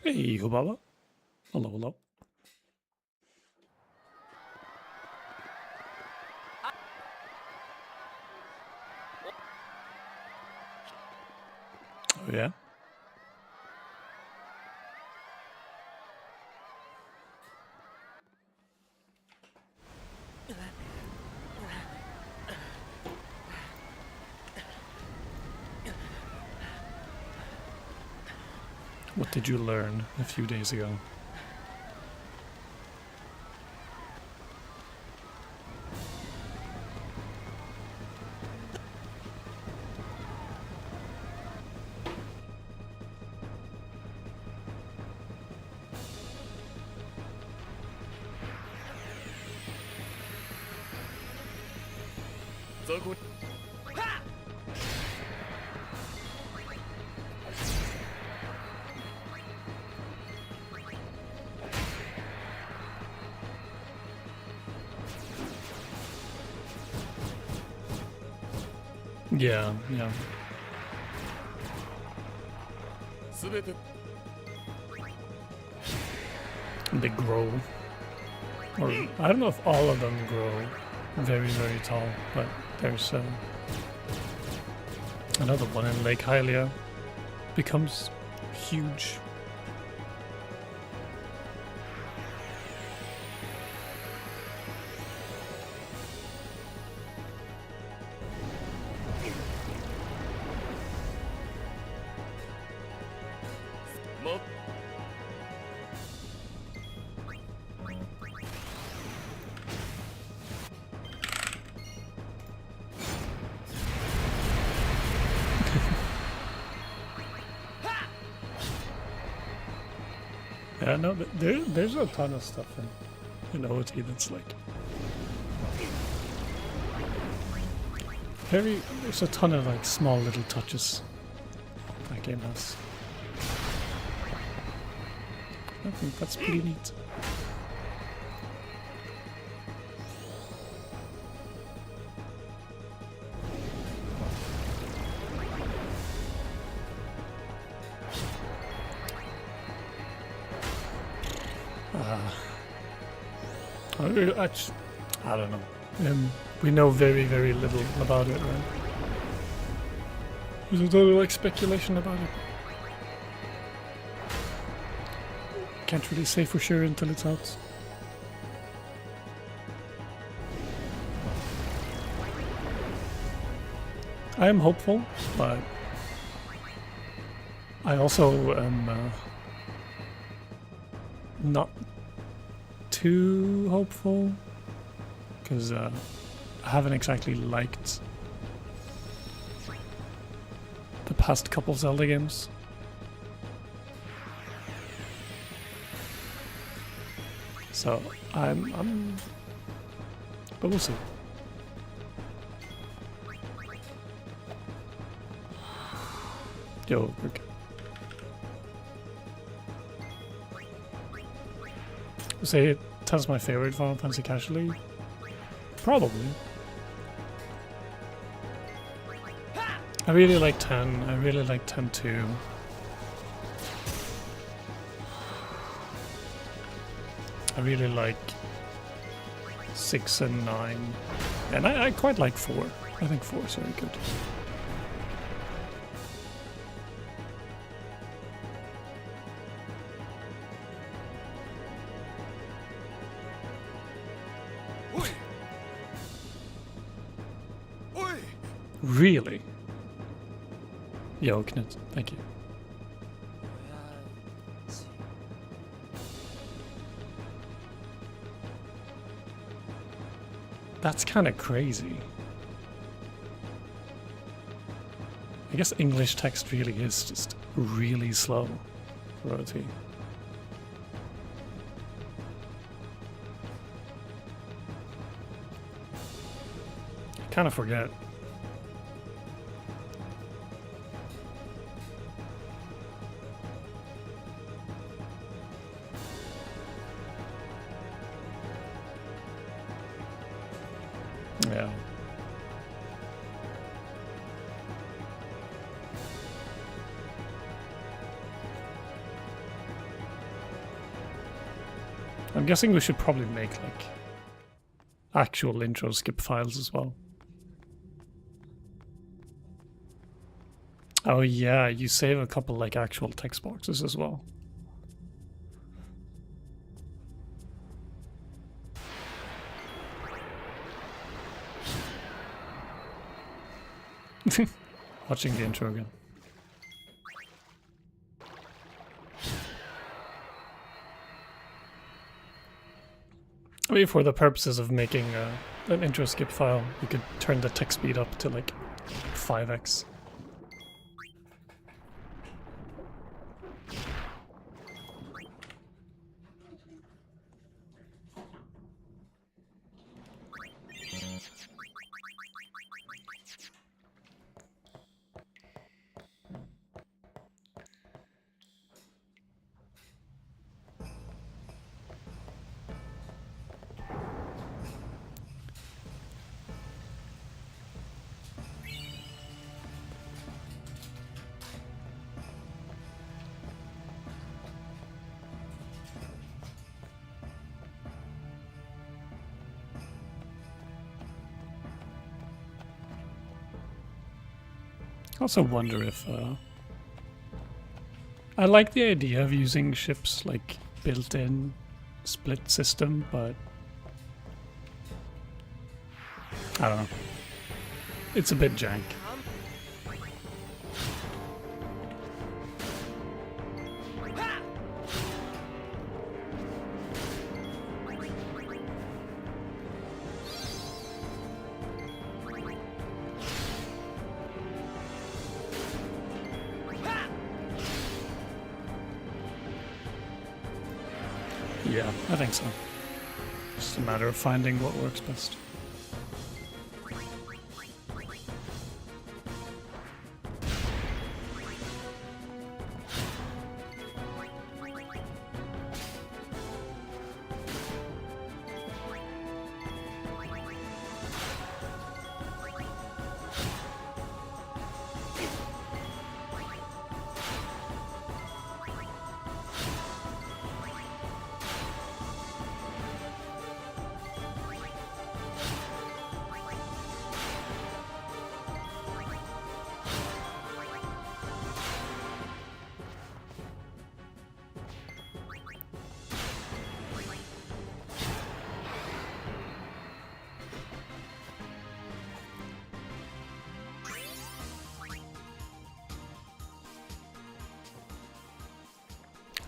Hey, Hubaba. Hello, hello. Oh, yeah? What did you learn a few days ago? Yeah, yeah. They grow. Or, I don't know if all of them grow very, very tall, but there's another one in Lake Hylia. Becomes huge. Yeah, no, there's a ton of stuff in OT that's like there's a ton of like small little touches that game has. I think that's pretty neat. I don't know. We know very, very little about it, right? There's a total like speculation about it. Can't really say for sure until it's out. I am hopeful, but I also am not too hopeful, because I haven't exactly liked the past couple Zelda games. So I'm but we'll see. Yo, okay. Say it has my favorite Final Fantasy casually? Probably. I really like 10. I really like 10 too. I really like 6 and 9. And I quite like 4. I think 4 is very good. Really? Yo, Knut, thank you. That's kind of crazy. I guess English text really is just really slow for OT. I kind of forget. Yeah. I'm guessing we should probably make like actual intro skip files as well. Oh yeah, you save a couple like actual text boxes as well. Watching the intro again. I mean, for the purposes of making an intro skip file, you could turn the text speed up to like 5x. I also wonder if I like the idea of using ships like built-in split system, but I don't know. It's a bit jank. Yeah, I think so. Just a matter of finding what works best.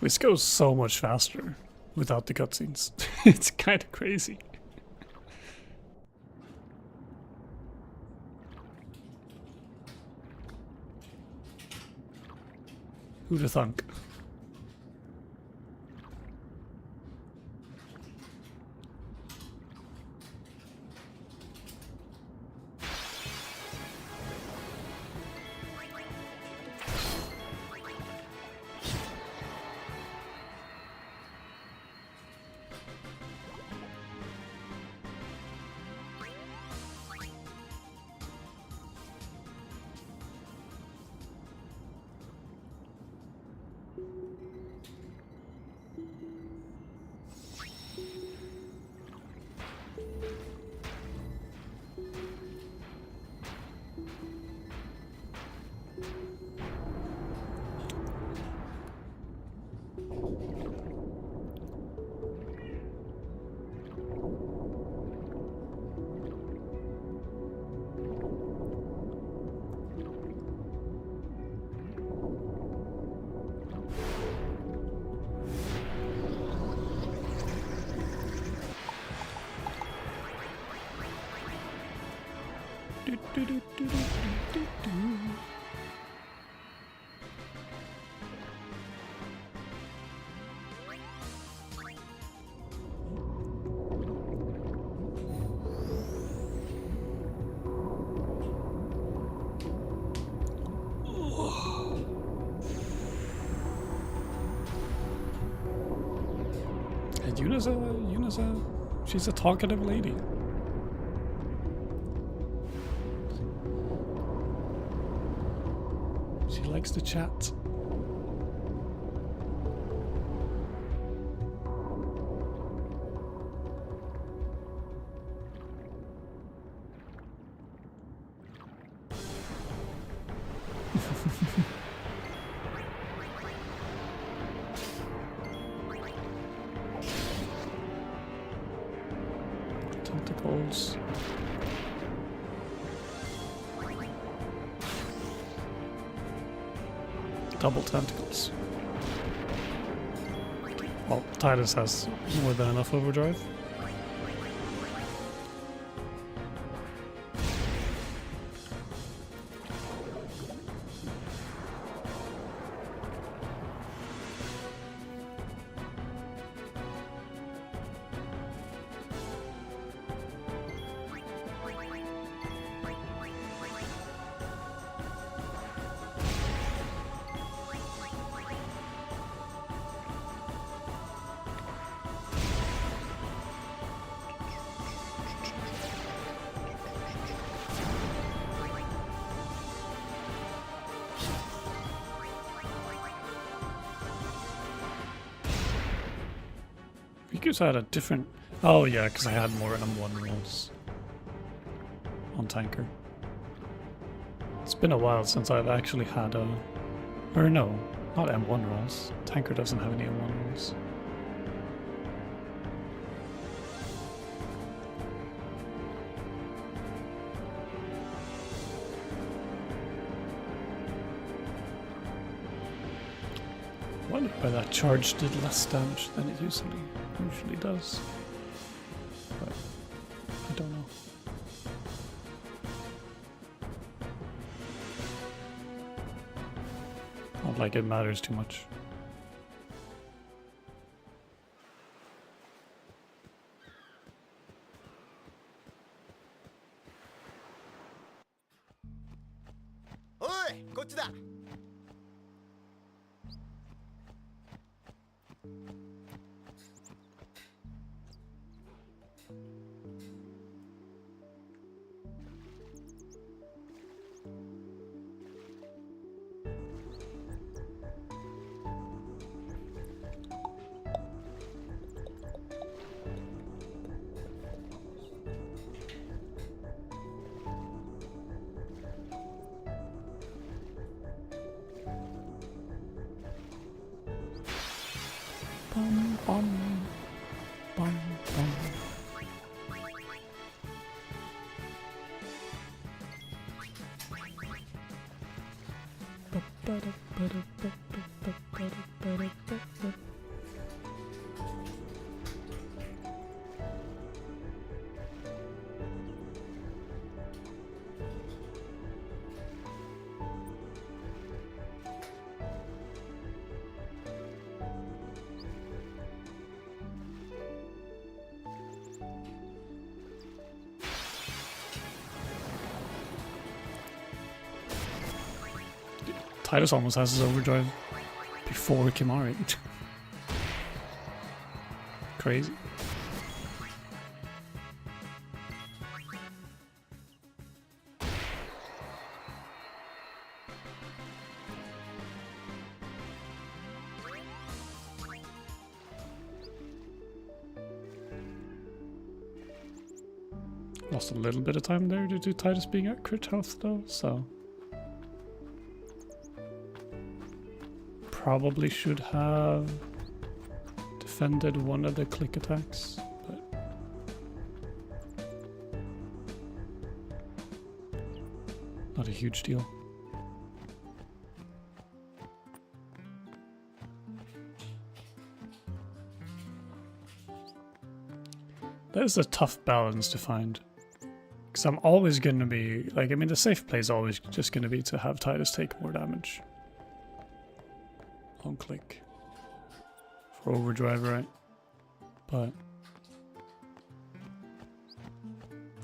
This goes so much faster without the cutscenes. It's kind of crazy. Who'd have thunk? Yuna's she's a talkative lady. She likes to chat. Tentacles. Double tentacles. Well, Titus has more than enough overdrive. Because I had a different... Oh yeah, because I had more M1 rolls on Tanker. It's been a while since I've actually had a... Or no, not M1 rolls. Tanker doesn't have any M1 rolls. I wonder why that charge did less damage than it usually does. But I don't know. Not like it matters too much. Oi, こっちだ。Bum, bum, bum, bum. Titus almost has his overdrive before Kimari. Crazy. Lost a little bit of time there due to Titus being at crit health though, so... Probably should have defended one of the click attacks, but not a huge deal. That is a tough balance to find. Because I'm always going to be, like, I mean, the safe play is always just going to be to have Titus take more damage. On click. For overdrive, right? But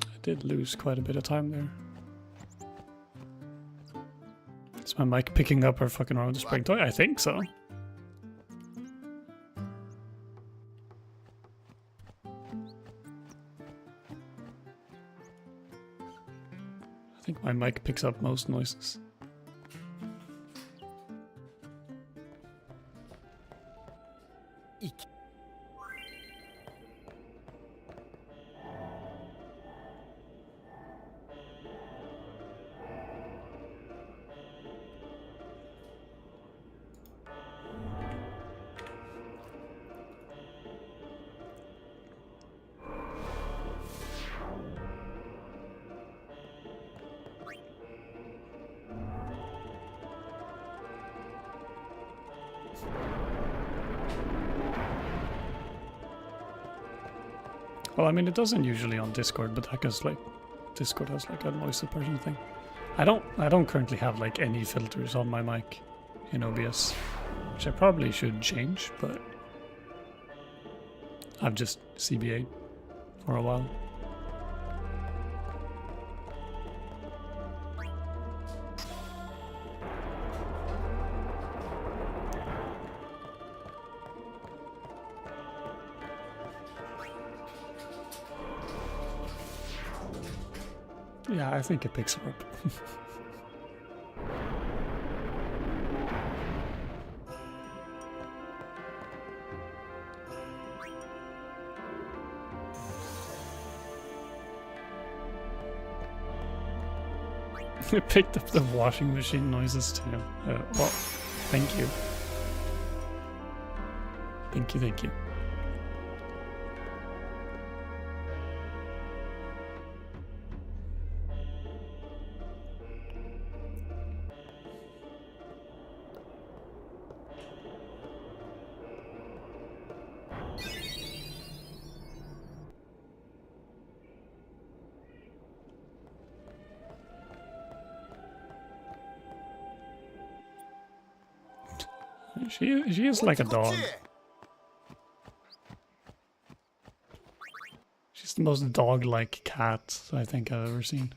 I did lose quite a bit of time there. Is my mic picking up our fucking road spring toy? I think so. I think my mic picks up most noises. Well, I mean, it doesn't usually on Discord, but that is like Discord has like a noise suppression thing. I don't currently have like any filters on my mic in OBS, which I probably should change, but I've just CBA'd for a while. Yeah, I think it picks her up. It picked up the washing machine noises too. Well, thank you. Thank you, thank you. She is like a dog. She's the most dog-like cat I think I've ever seen.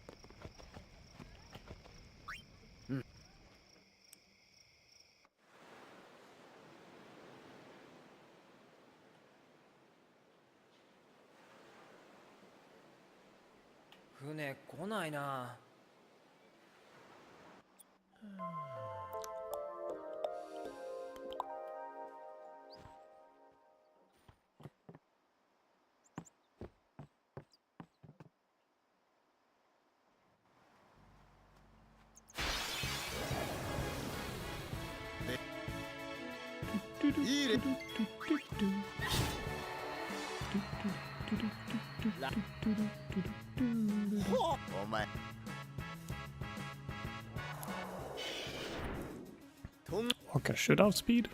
Okay, shootout speed?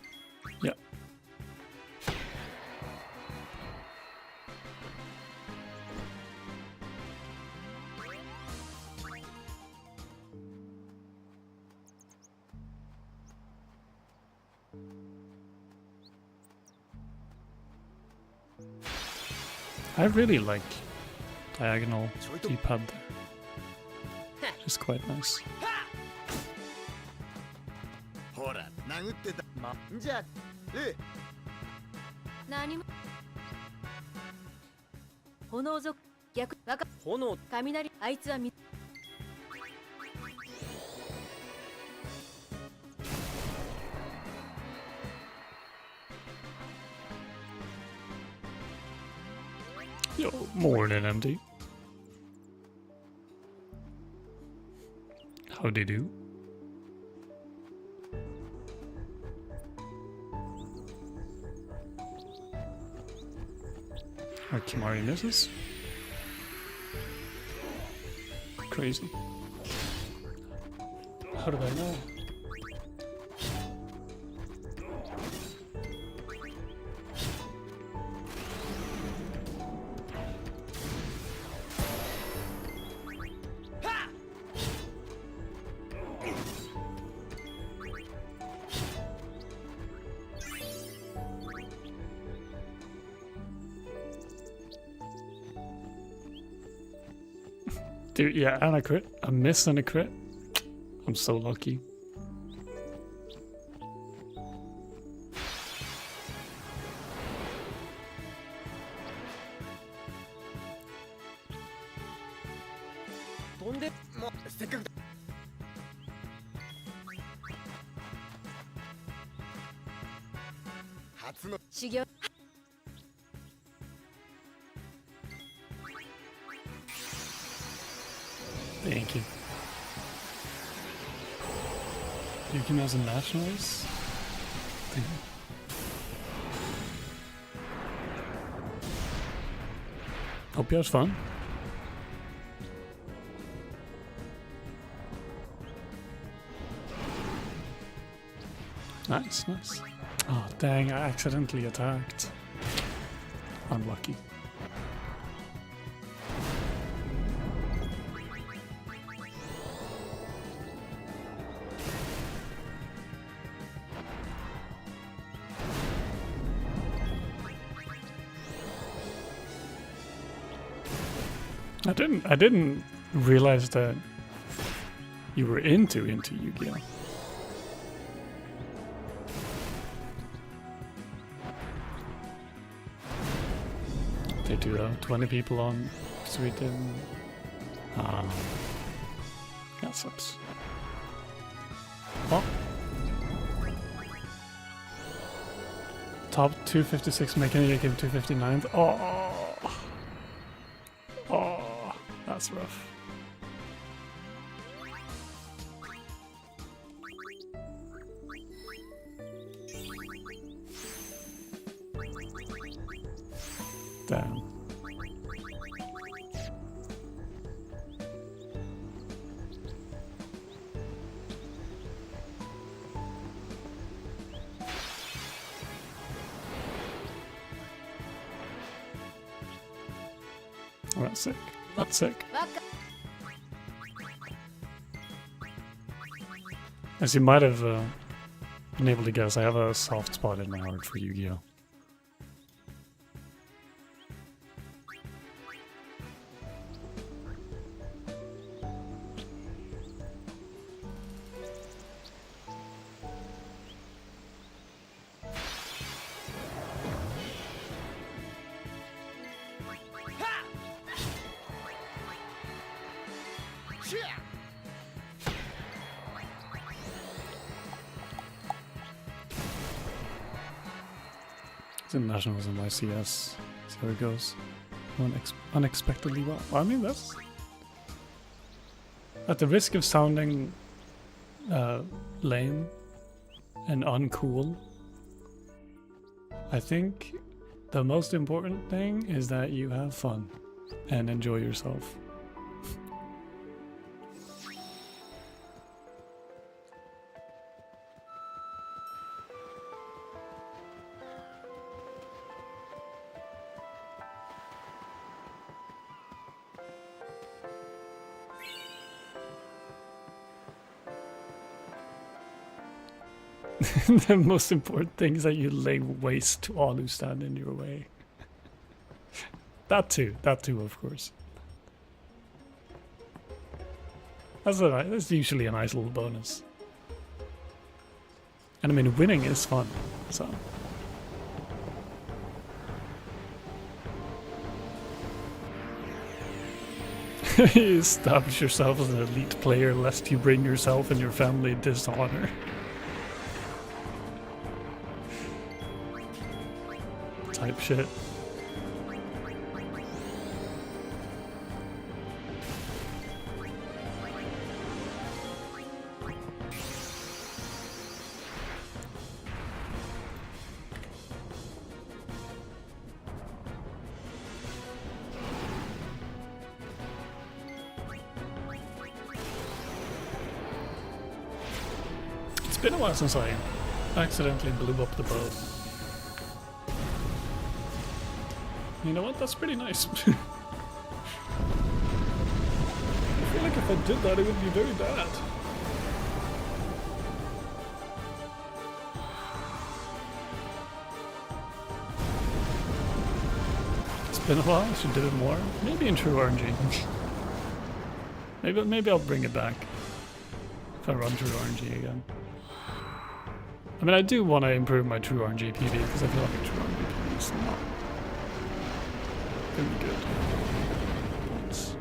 Yeah. I really like diagonal D-pad there. Just quite nice. Yo, morning, MD. Howdy do. Our Kimari misses. Crazy. How did I know? Dude, yeah, and a crit. A miss and a crit. I'm so lucky. Thank you. Yuki as a nationalist? Thank you. Hope you had fun. Nice, nice. Oh, dang, I accidentally attacked. Unlucky. I didn't realize that you were into Yu-Gi-Oh. They do 20 people on Sweden. Ah, that sucks. Oh. Top 256 mechanic game 259. Oh, oh, that's rough. Damn. Oh, that's sick. That's sick. As you might have been able to guess, I have a soft spot in my heart for Yu-Gi-Oh. It's in Nationals and YCS. See how it goes. Unexpectedly well. I mean, that's... At the risk of sounding lame and uncool, I think the most important thing is that you have fun and enjoy yourself. The most important thing is that you lay waste to all who stand in your way. That too, of course. That's usually a nice little bonus. And I mean, winning is fun, so. You establish yourself as an elite player lest you bring yourself and your family dishonor. Type shit. It's been a while since I accidentally blew up the boat. You know what? That's pretty nice. I feel like if I did that, it would be very bad. It's been a while. I should do it more. Maybe in True RNG. maybe I'll bring it back if I run True RNG again. I mean, I do want to improve my True RNG PB because I feel like True RNG PB is not very good. But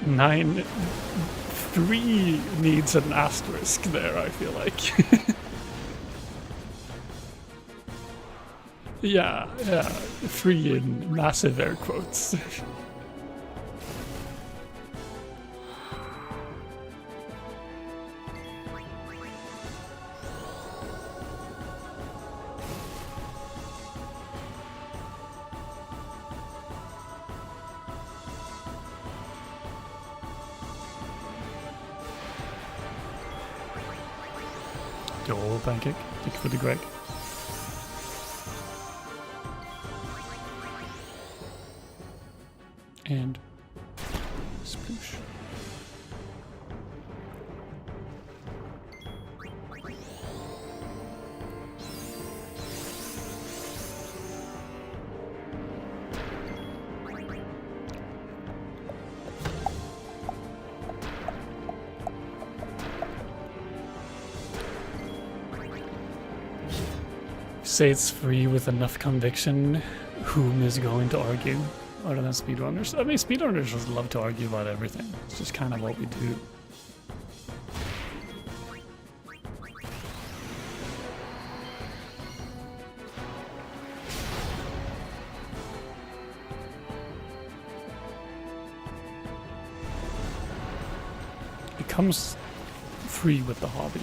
9-3 needs an asterisk there, I feel like. Yeah, 3 in massive air quotes. Yo, pancake. Thank you for the Greg. And sploosh. say it's free with enough conviction, whom is going to argue other than speedrunners? I mean, speedrunners just love to argue about everything. It's just kind of what we do. It comes free with the hobby.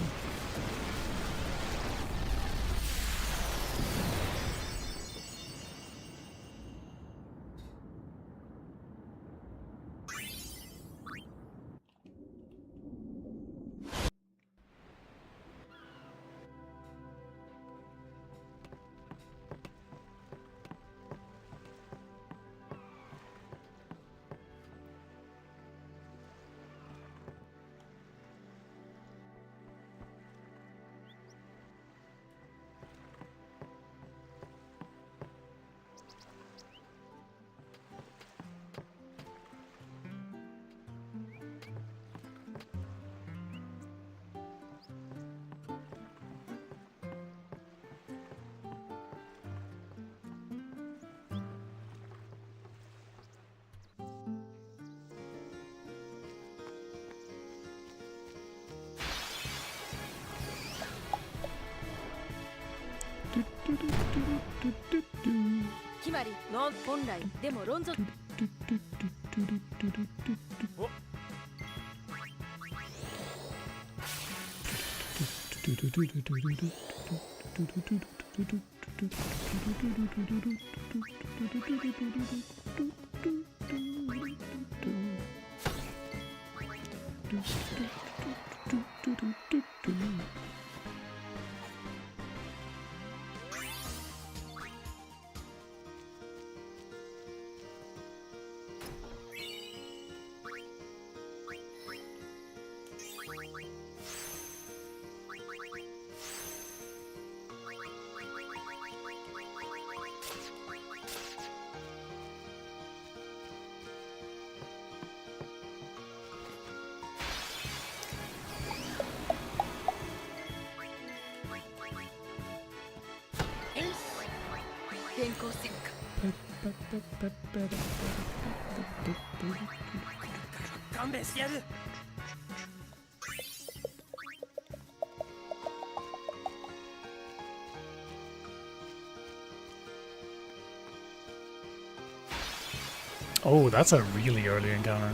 Oh, that's a really early encounter.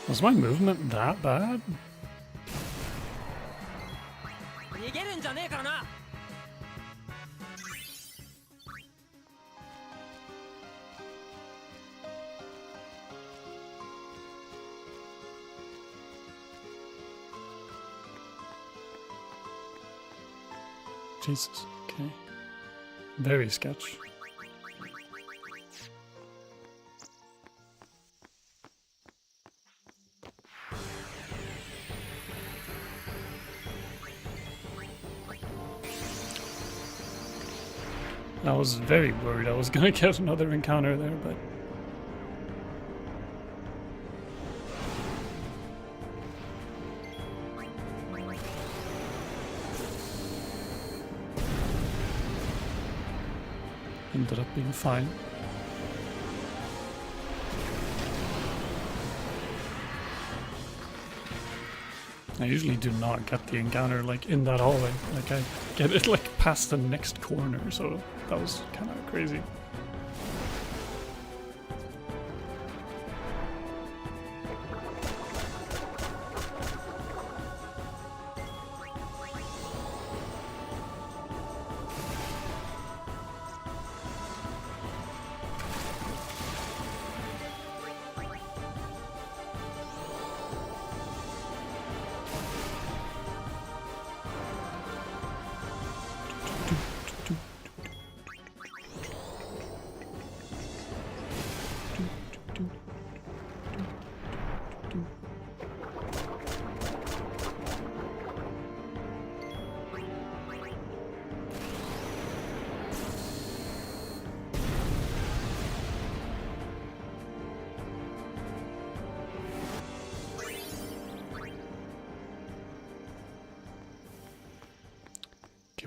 Was my movement that bad? Jesus, okay. Very sketch. I was very worried I was gonna get another encounter there, but ended up being fine. I usually do not get the encounter like in that hallway. Like I get it like past the next corner, so that was kind of crazy.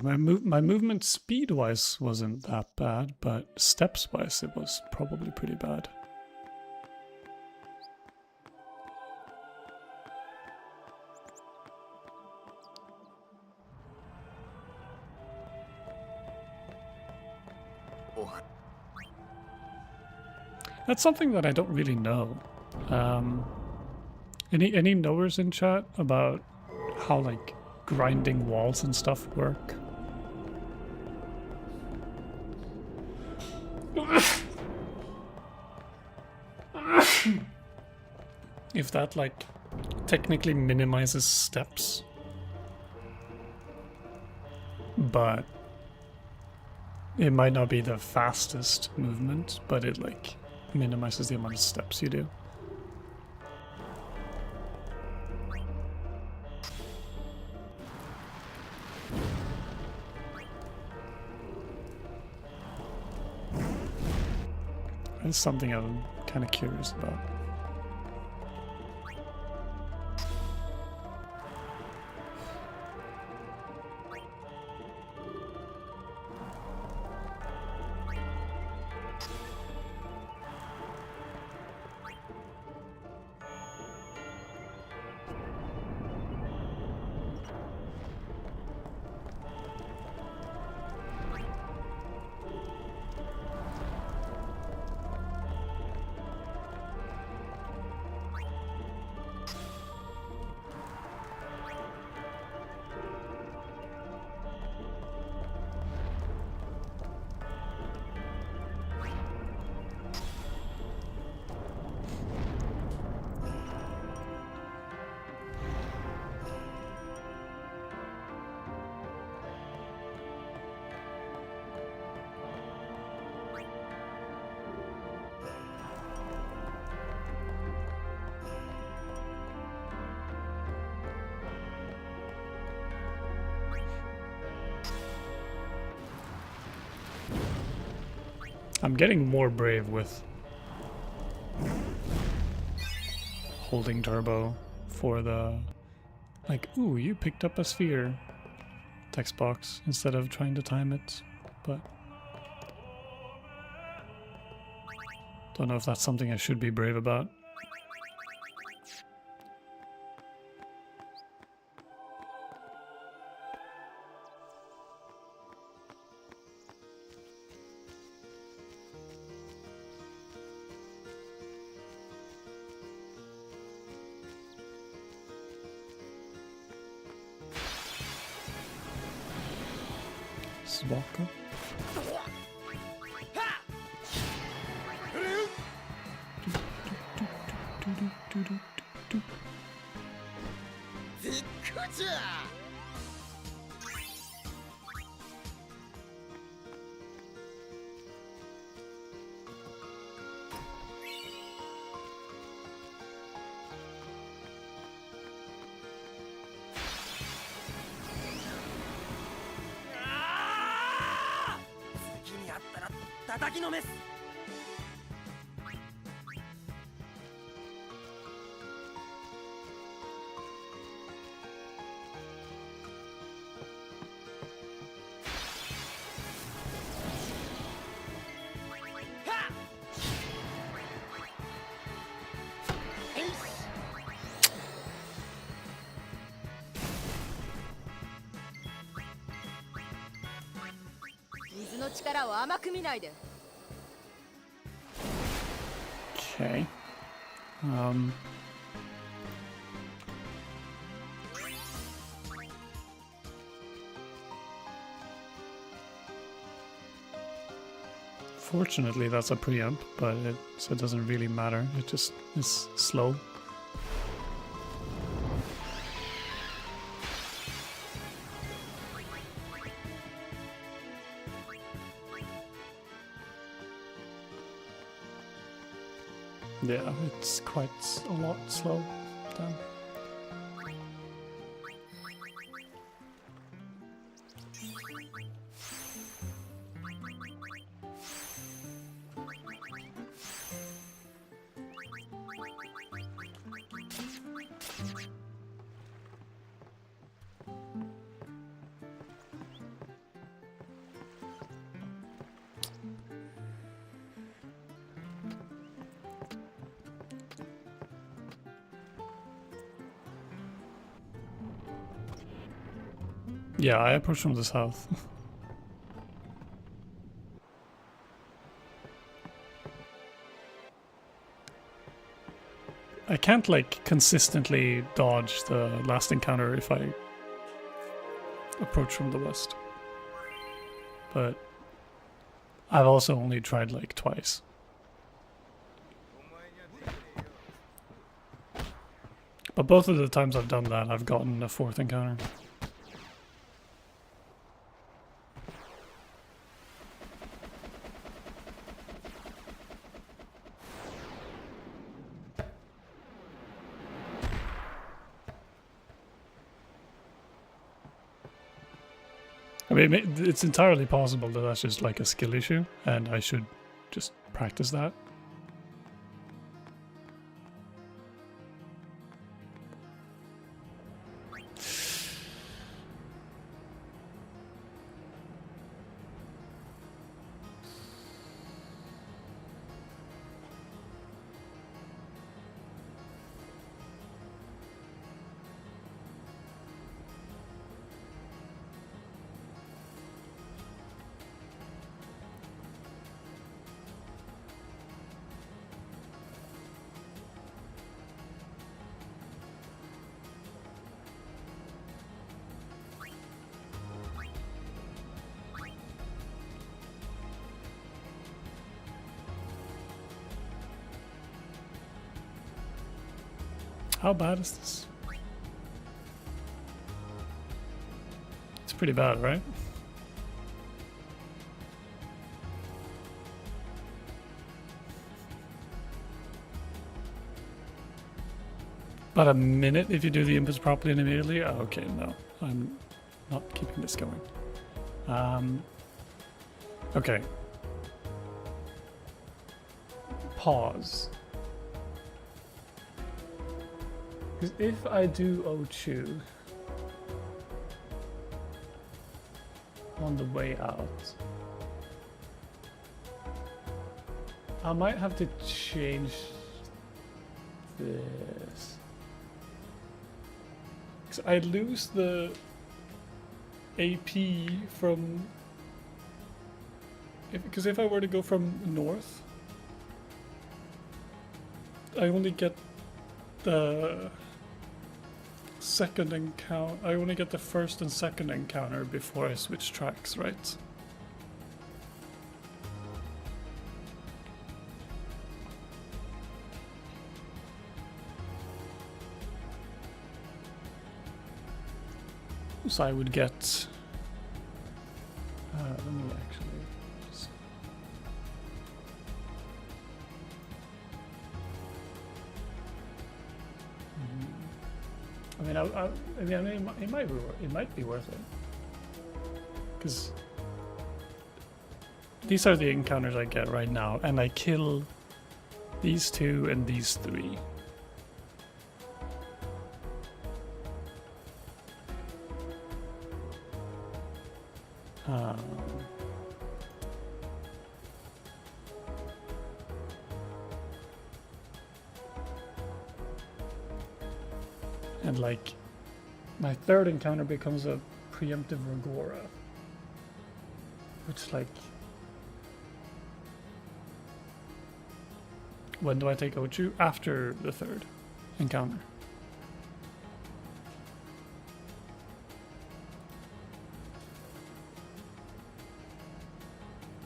my movement speed-wise wasn't that bad, but steps-wise it was probably pretty bad. That's something that I don't really know. Any knowers in chat about how like grinding walls and stuff work? If that like technically minimizes steps, but it might not be the fastest movement, but it like minimizes the amount of steps you do. That's something I'm kind of curious about. I'm getting more brave with holding turbo for the, like, ooh, you picked up a sphere text box instead of trying to time it, but don't know if that's something I should be brave about. Swaka. Okay. Fortunately, that's a preamp, but so it doesn't really matter. It just is slow. Yeah, it's quite a lot slow. Damn. Yeah, I approach from the south. I can't like consistently dodge the last encounter if I approach from the west. But I've also only tried like twice. But both of the times I've done that, I've gotten a fourth encounter. I mean, it's entirely possible that that's just like a skill issue, and I should just practice that. How bad is this? It's pretty bad, right? About a minute if you do the inputs properly and immediately? Oh, okay, no. I'm not keeping this going. Okay. Pause. Because if I do Ochu on the way out, I might have to change this. Because I lose the AP from... Because if I were to go from north, I only get the second encounter. I only get the first and second encounter before I switch tracks, right? So I would get. Let me actually. Just... I mean, it might be worth it, because these are the encounters I get right now, and I kill these two and these three. And like, my third encounter becomes a preemptive Regora, which like, when do I take Ochu? After the third encounter.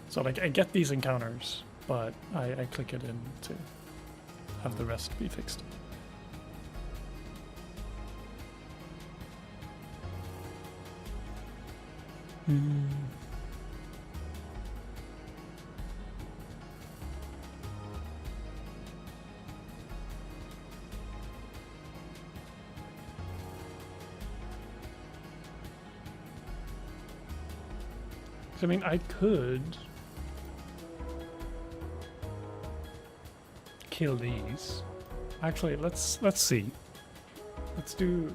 So like, I get these encounters, but I click it in to have the rest be fixed. I mean, I could kill these. Actually, let's see. Let's do.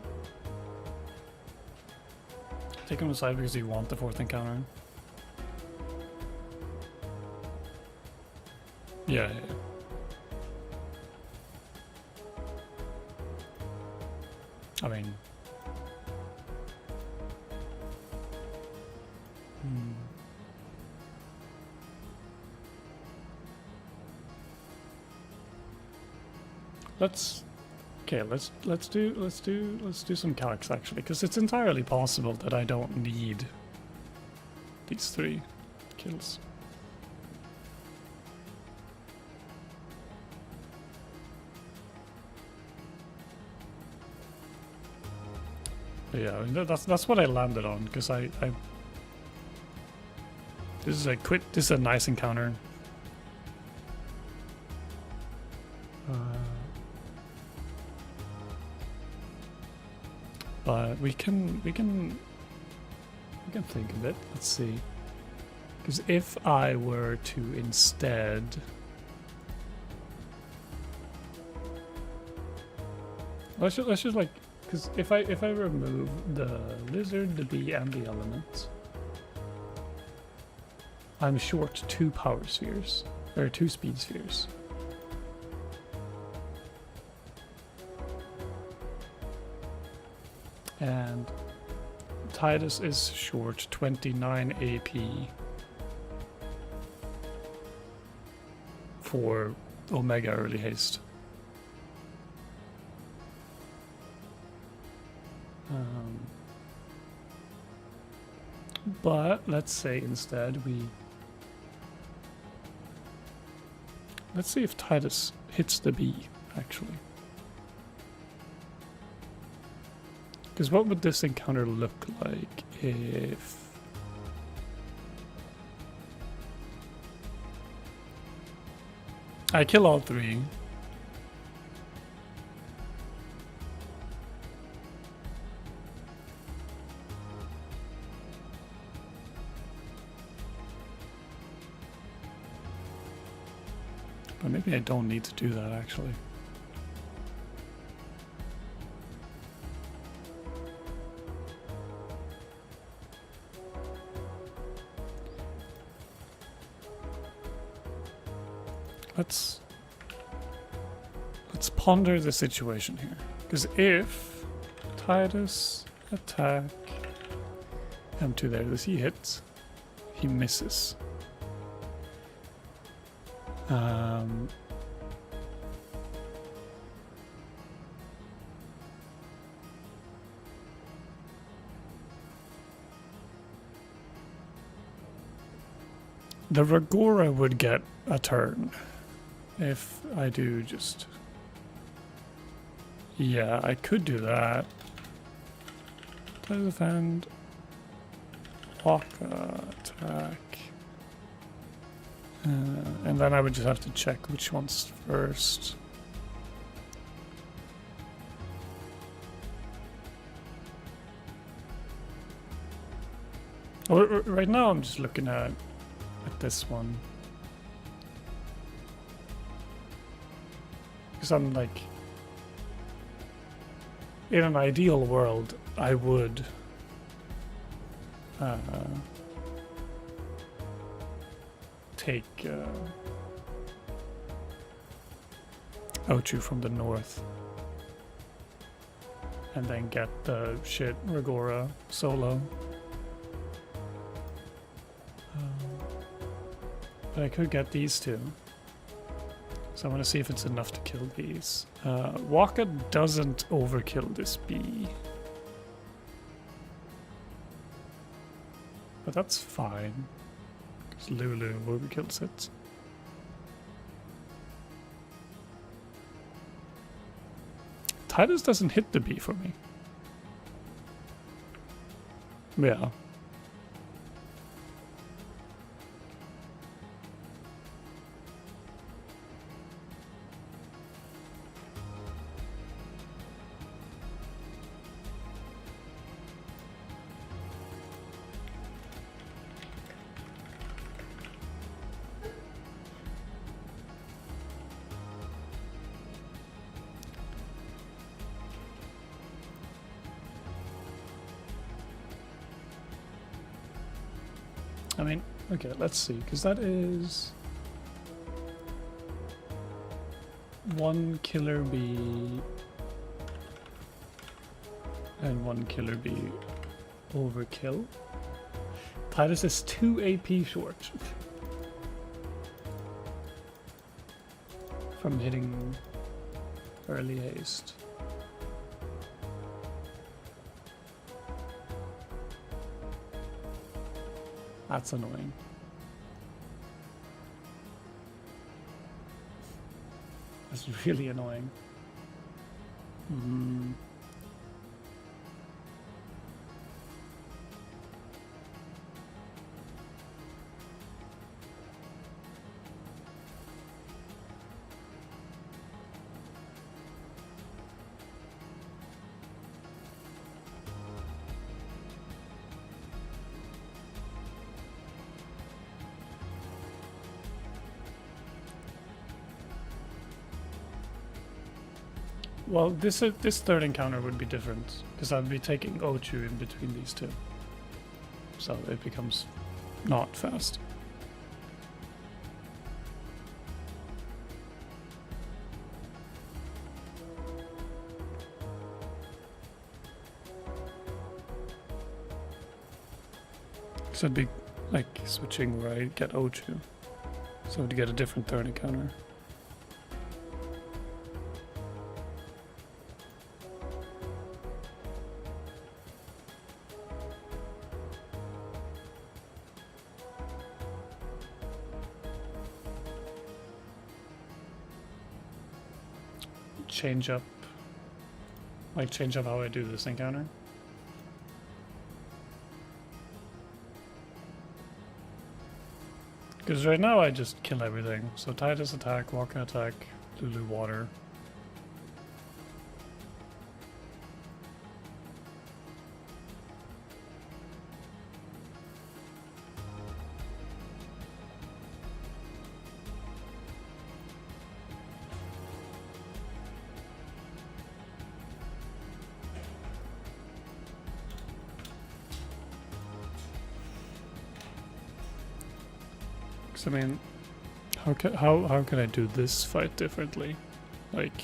Take him aside because you want the fourth encounter. Yeah. I mean, let's do some calcs actually, because it's entirely possible that I don't need these 3 kills. But yeah, I mean, that's what I landed on, because I this is a nice encounter. But we can think of it. Let's see. Because if I were to instead let's just like, because if I remove the lizard, the bee, and the element, I'm short 2 power spheres or 2 speed spheres. And Titus is short 29 AP for Omega Early Haste. But let's say instead let's see if Titus hits the bee, actually. Because what would this encounter look like if... I kill all 3. But maybe I don't need to do that, actually. Let's ponder the situation here. Because if Titus attack M2 there, does he hit? He misses. The Ragora would get a turn if I do just... Yeah, I could do that. Defend. Waka attack. And then I would just have to check which one's first. Right now I'm just looking at this one. Because I'm like... In an ideal world, I would... take Ochu from the north and then get the shit Ragora solo. But I could get these 2. So I want to see if it's enough to kill these. Waka doesn't overkill this bee. But that's fine. Because Lulu overkills it. Titus doesn't hit the bee for me. Yeah. I mean, okay, let's see, because that is 1 killer bee and 1 killer bee overkill. Titus is 2 AP short from hitting Early haste. That's annoying. That's really annoying. Well, this third encounter would be different, because I'd be taking Ochu in between these two. So it becomes not fast. So it'd be like switching where I get Ochu. So to get a different third encounter. Change up how I do this encounter. Because right now I just kill everything. So Titus attack, Walker attack, Lulu water. I mean, how can I do this fight differently? Like,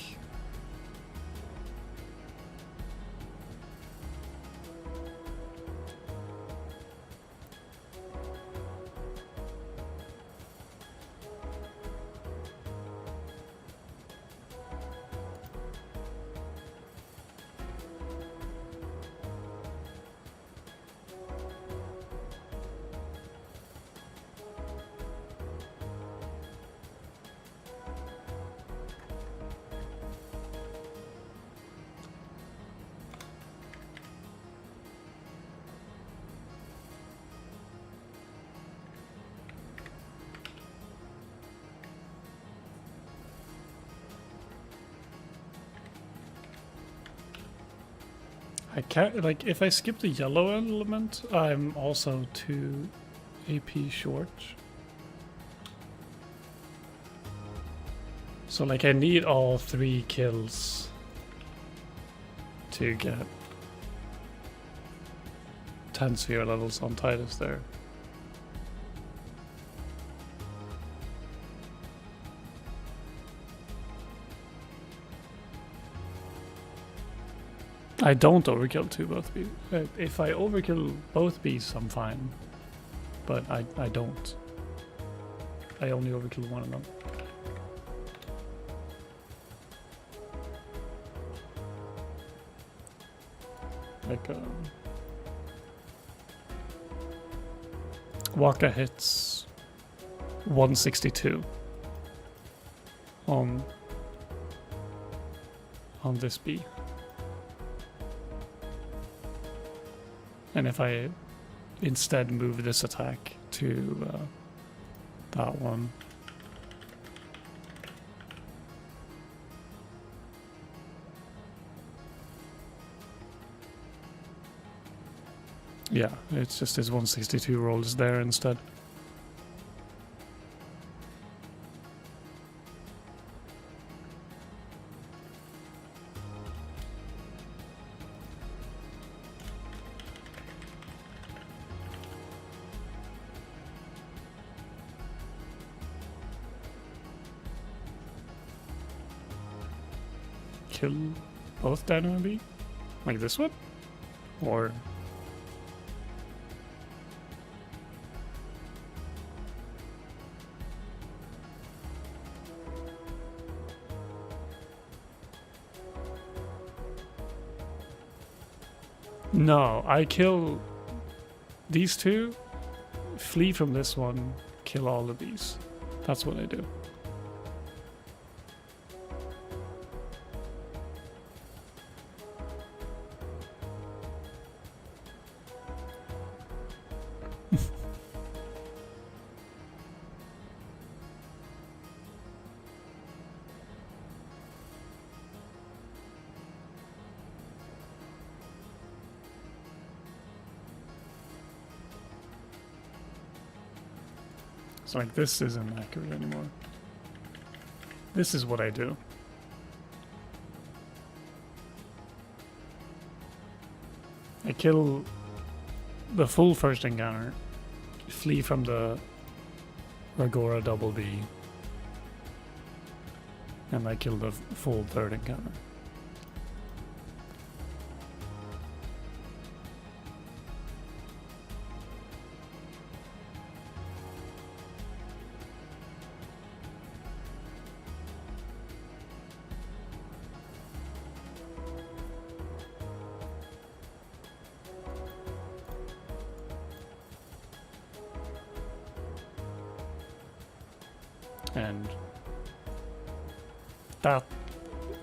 I can't, like, if I skip the yellow element, I'm also 2 AP short. So, like, I need all 3 kills to get 10 sphere levels on Titus there. I don't overkill both beasts. If I overkill both beasts, I'm fine. But I don't. I only overkill one of them. Like, Waka hits 162 on this bee. And if I instead move this attack to that one, yeah, it's just his 162 roll is there instead. Kill both Dino and B? Like this one? Or... No, I kill these two, flee from this one, kill all of these. That's what I do. It's like this isn't accurate anymore. This is what I do. I kill the full first encounter, flee from the Ragora double B, and I kill the full third encounter. And that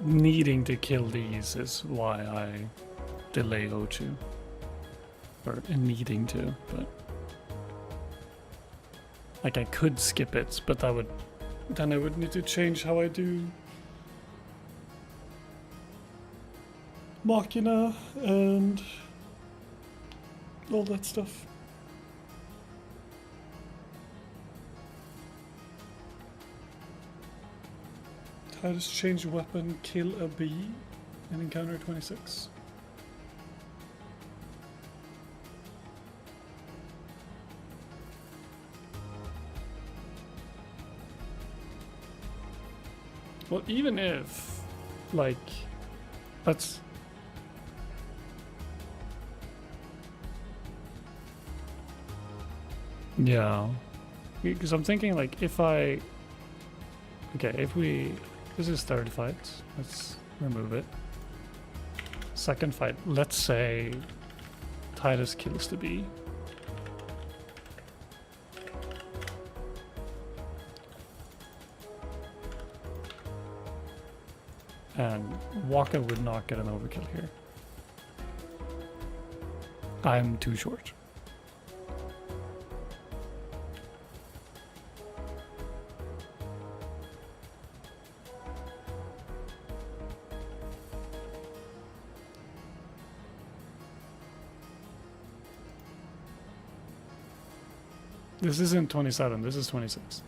needing to kill these is why I delay Ochu. Or needing to, but like I could skip it, but that would then I would need to change how I do Machina and all that stuff. How does change weapon kill a bee in encounter 26? Well, even if, like, let's... Yeah. Because I'm thinking, like, if I... Okay, if we... This is third fight. Let's remove it. Second fight. Let's say Titus kills the bee. And Waka would not get an overkill here. I'm too short. This isn't 27, this is 26.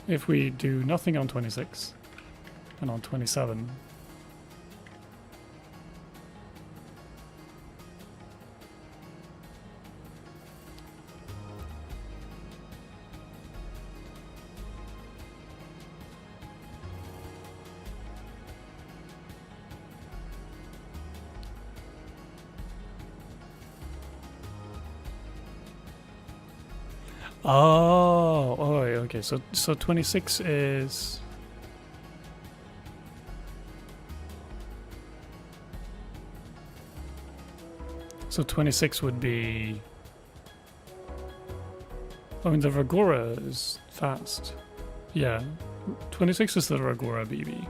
If we do nothing on 26 and on 27, oh, okay. So 26 is so 26 would be. I mean, the Ragora is fast. Yeah, 26 is the Ragora BB.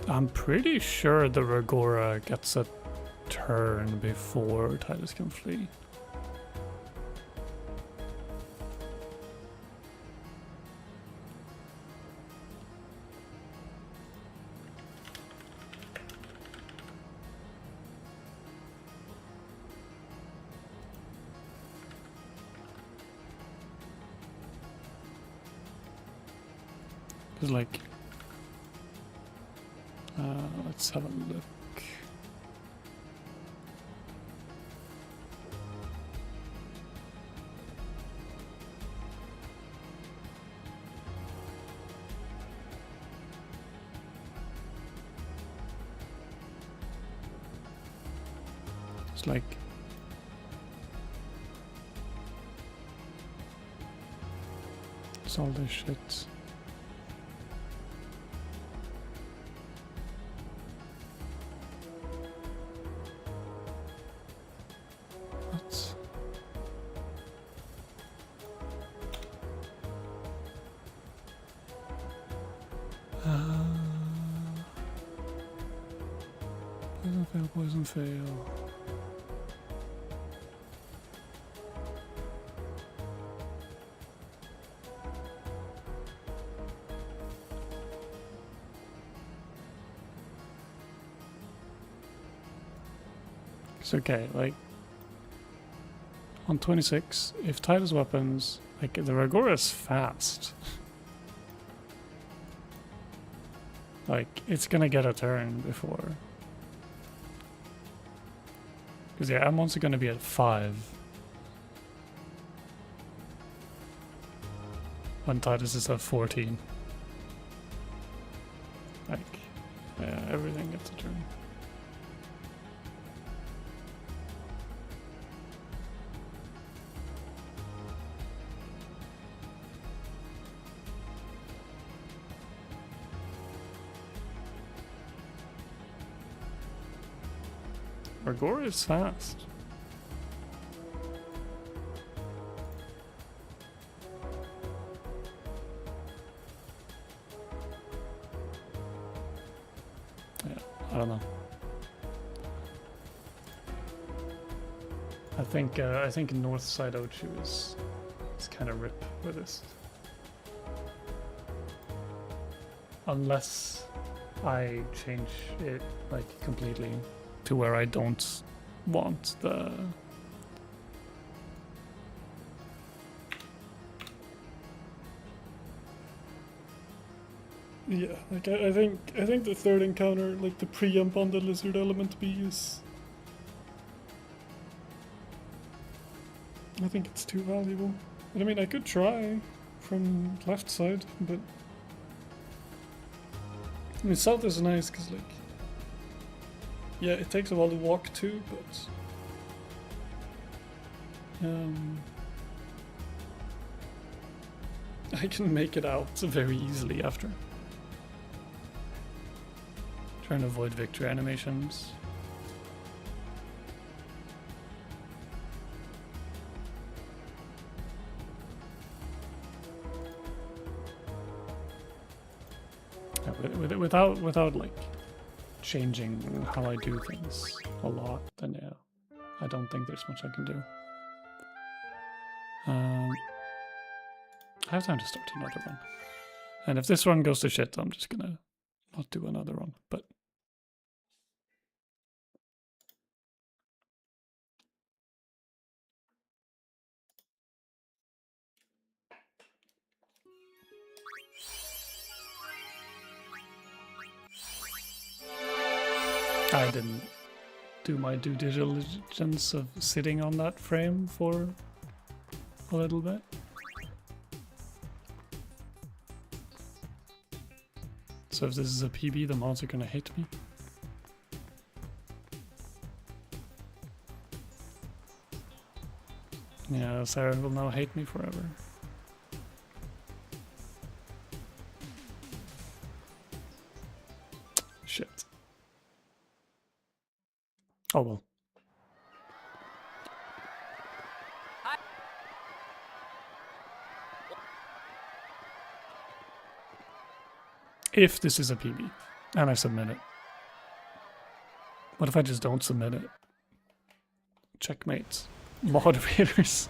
I'm pretty sure the Ragora gets a turn before Titus can flee. Because, like, let's have a look. It's like What's all this shit? What? Poison fail. It's okay, like on 26, if Titus weapons, like the Ragora is fast. Like, it's gonna get a turn before. Because yeah, I'm also gonna be at 5. When Titus is at 14. Like, yeah, everything gets a turn. Ragora is fast. Yeah, I don't know. I think north side Ochu is kind of rip with this. Unless I change it like completely to where I don't want the yeah, like I think the third encounter, like the pre-jump on the lizard element B is, I think it's too valuable. But I mean, I could try from left side, but I mean south is nice because like, yeah, it takes a while to walk too, but I can make it out very easily after. Trying to avoid victory animations. Yeah, without like changing how I do things a lot, then yeah, I don't think there's much I can do. I have time to start another one. And if this one goes to shit, I'm just gonna not do another one, but I didn't do my due diligence of sitting on that frame for a little bit. So if this is a PB, the mods are gonna hate me. Yeah, Sarah will now hate me forever. Shit. Oh well. If this is a PB and I submit it. What if I just don't submit it? Checkmate. Moderators.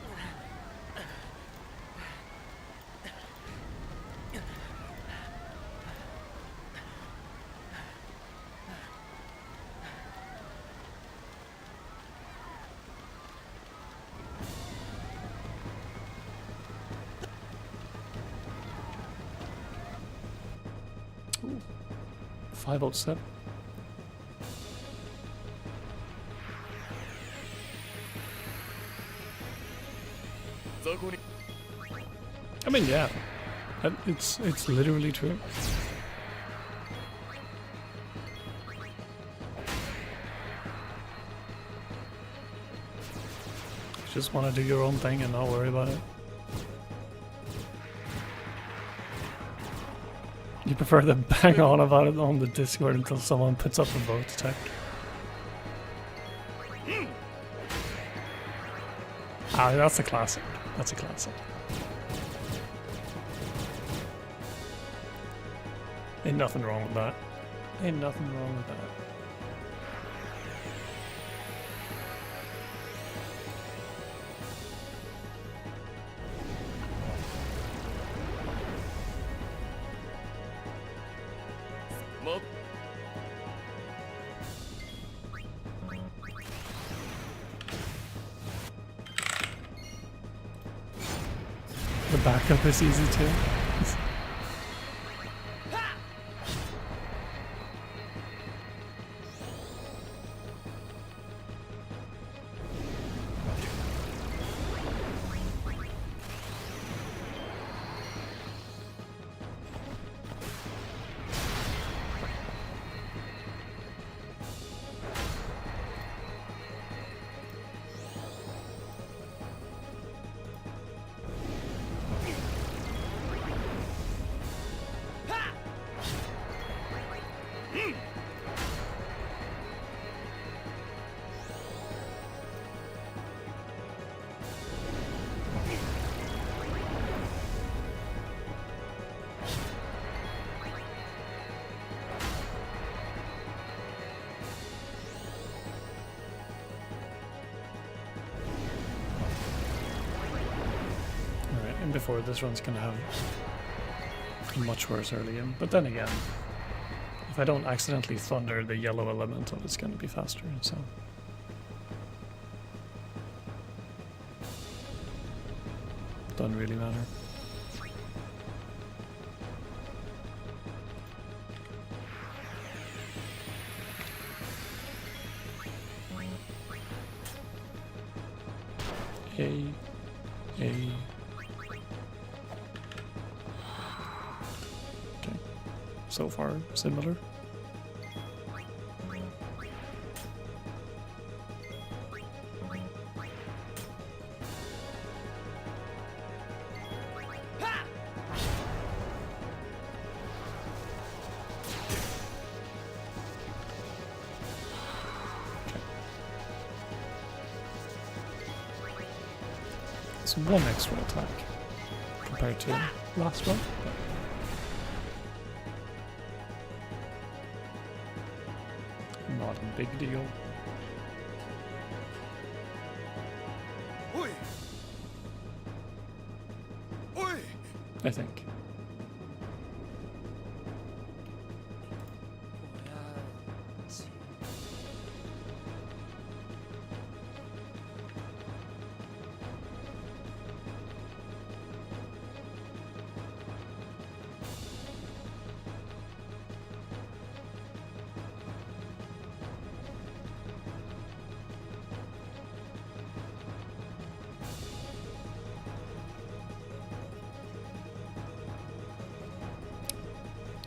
Ooh. 507. I mean, yeah, it's literally true. Just want to do your own thing and not worry about it. You prefer to bang on about it on the Discord until someone puts up a vote check. Ah, that's a classic. That's a classic. Ain't nothing wrong with that. Ain't nothing wrong with that. The backup is easy too. And before this run's gonna have a much worse early game. But then again, if I don't accidentally thunder the yellow elemental, it's gonna be faster, so. Doesn't really matter. A. Okay. So far, similar. It's one extra attack compared to last one. But not a big deal. Oi! Oi! I think.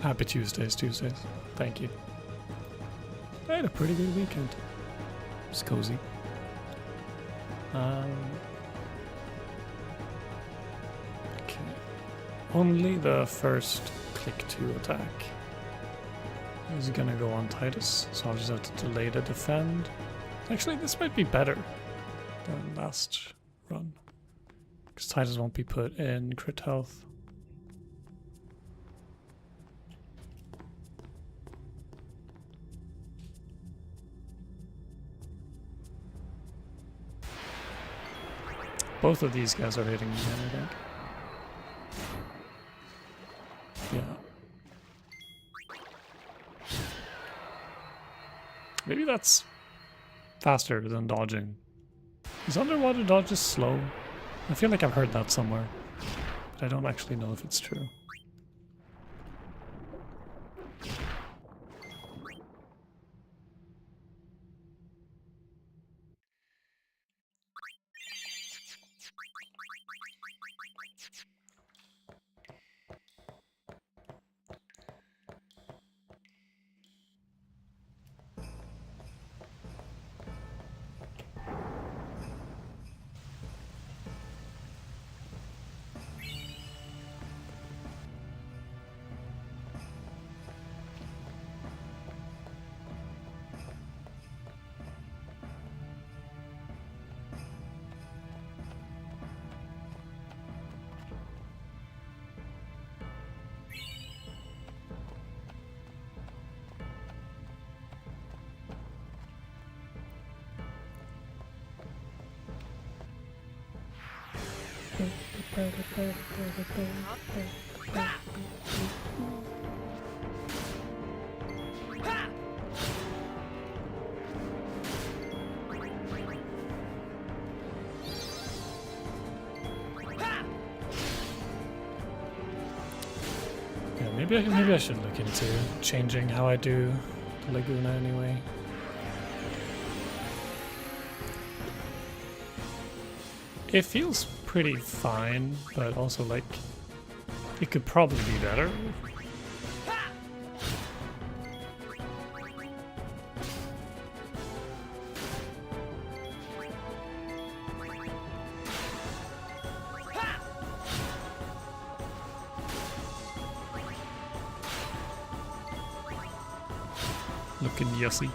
Happy Tuesdays. Thank you. I had a pretty good weekend. It was cozy. Okay. Only the first click 2 attack is gonna go on Titus, so I'll just have to delay the defend. Actually, this might be better than last run, because Titus won't be put in crit health. Both of these guys are hitting me, I think. Yeah. Maybe that's faster than dodging. Is underwater dodges slow? I feel like I've heard that somewhere, but I don't actually know if it's true. Yeah, maybe I should look into changing how I do the Laguna anyway. It feels pretty fine, but also like it could probably be better. Looking yussy.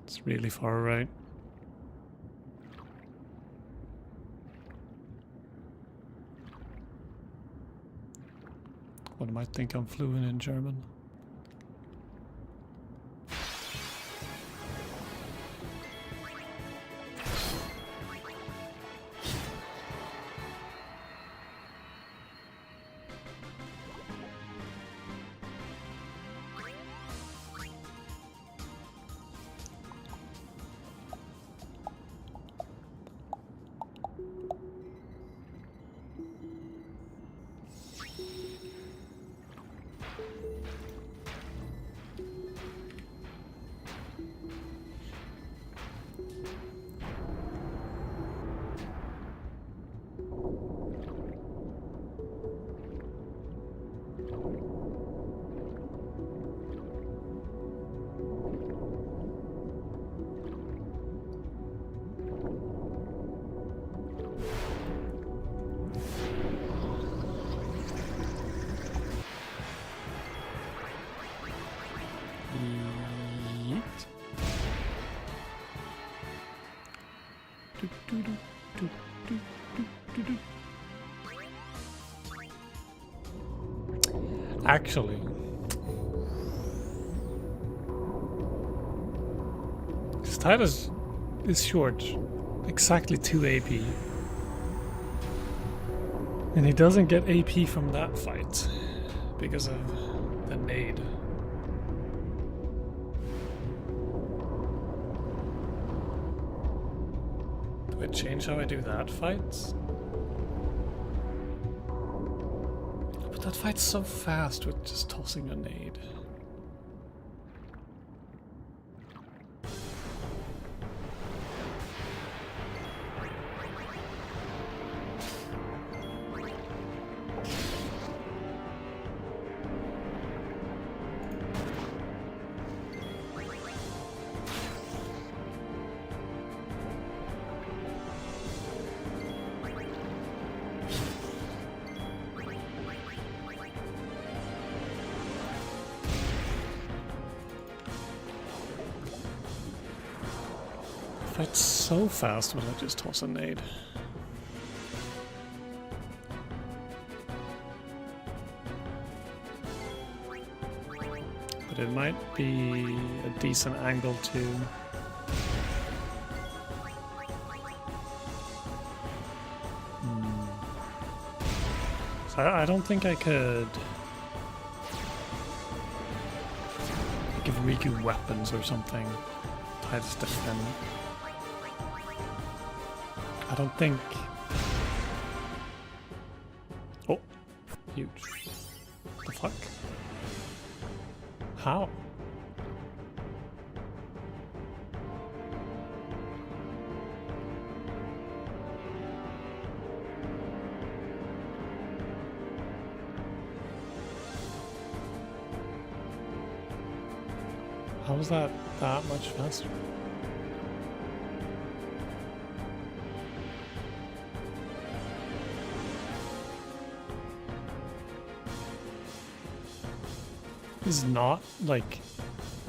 It's really far right. One might think I'm fluent in German. Actually, his title is short, exactly 2 AP. And he doesn't get AP from that fight because of the nade. Do I change how I do that fight? But that fight's so fast with just tossing a nade. Fight's so fast when I just toss a nade. But it might be a decent angle too. So I don't think I could give Riku weapons or something. I just defend. I don't think. Oh, huge. What the fuck? How? How was that much faster? Is not like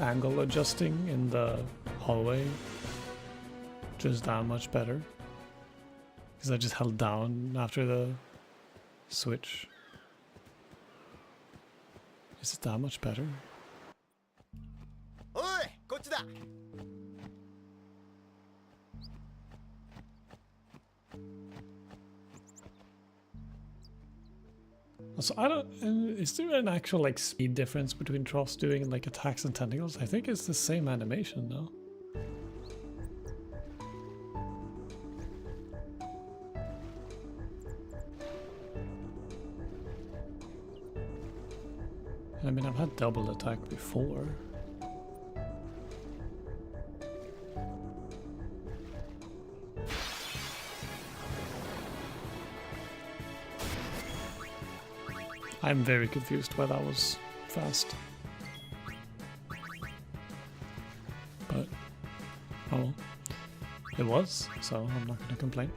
angle adjusting in the hallway just that much better? Because I just held down after the switch. Is it that much better? おいこっちだ So I don't. Is there an actual like speed difference between Tross doing like attacks and tentacles? I think it's the same animation, no? I mean, I've had double attack before. I'm very confused why that was fast. But, oh well. It was, so I'm not going to complain.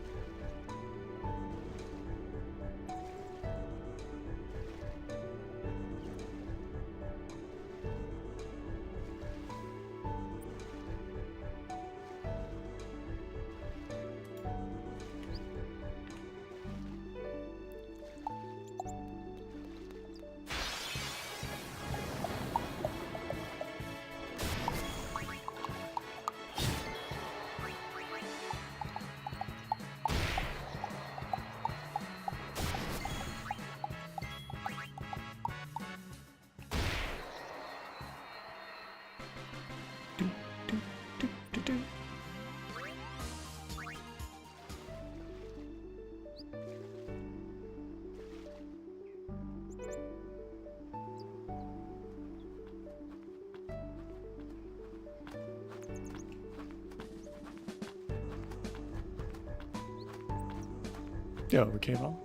Yeah, we came on.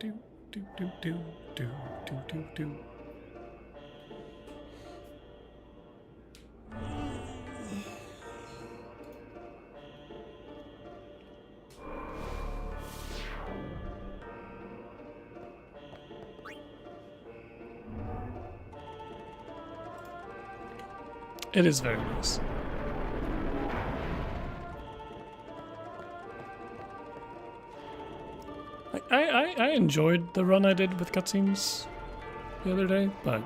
Do do do do do do do do. It is very nice. I enjoyed the run I did with cutscenes the other day, but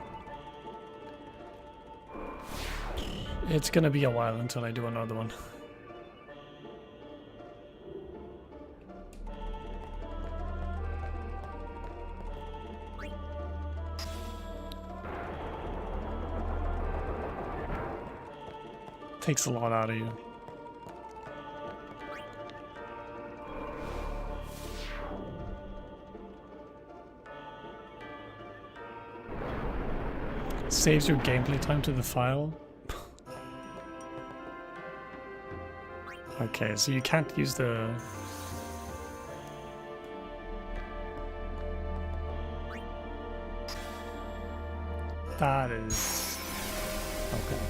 it's gonna be a while until I do another one. Takes a lot out of you. Saves your gameplay time to the file. Okay, so you can't use the... That is... Okay.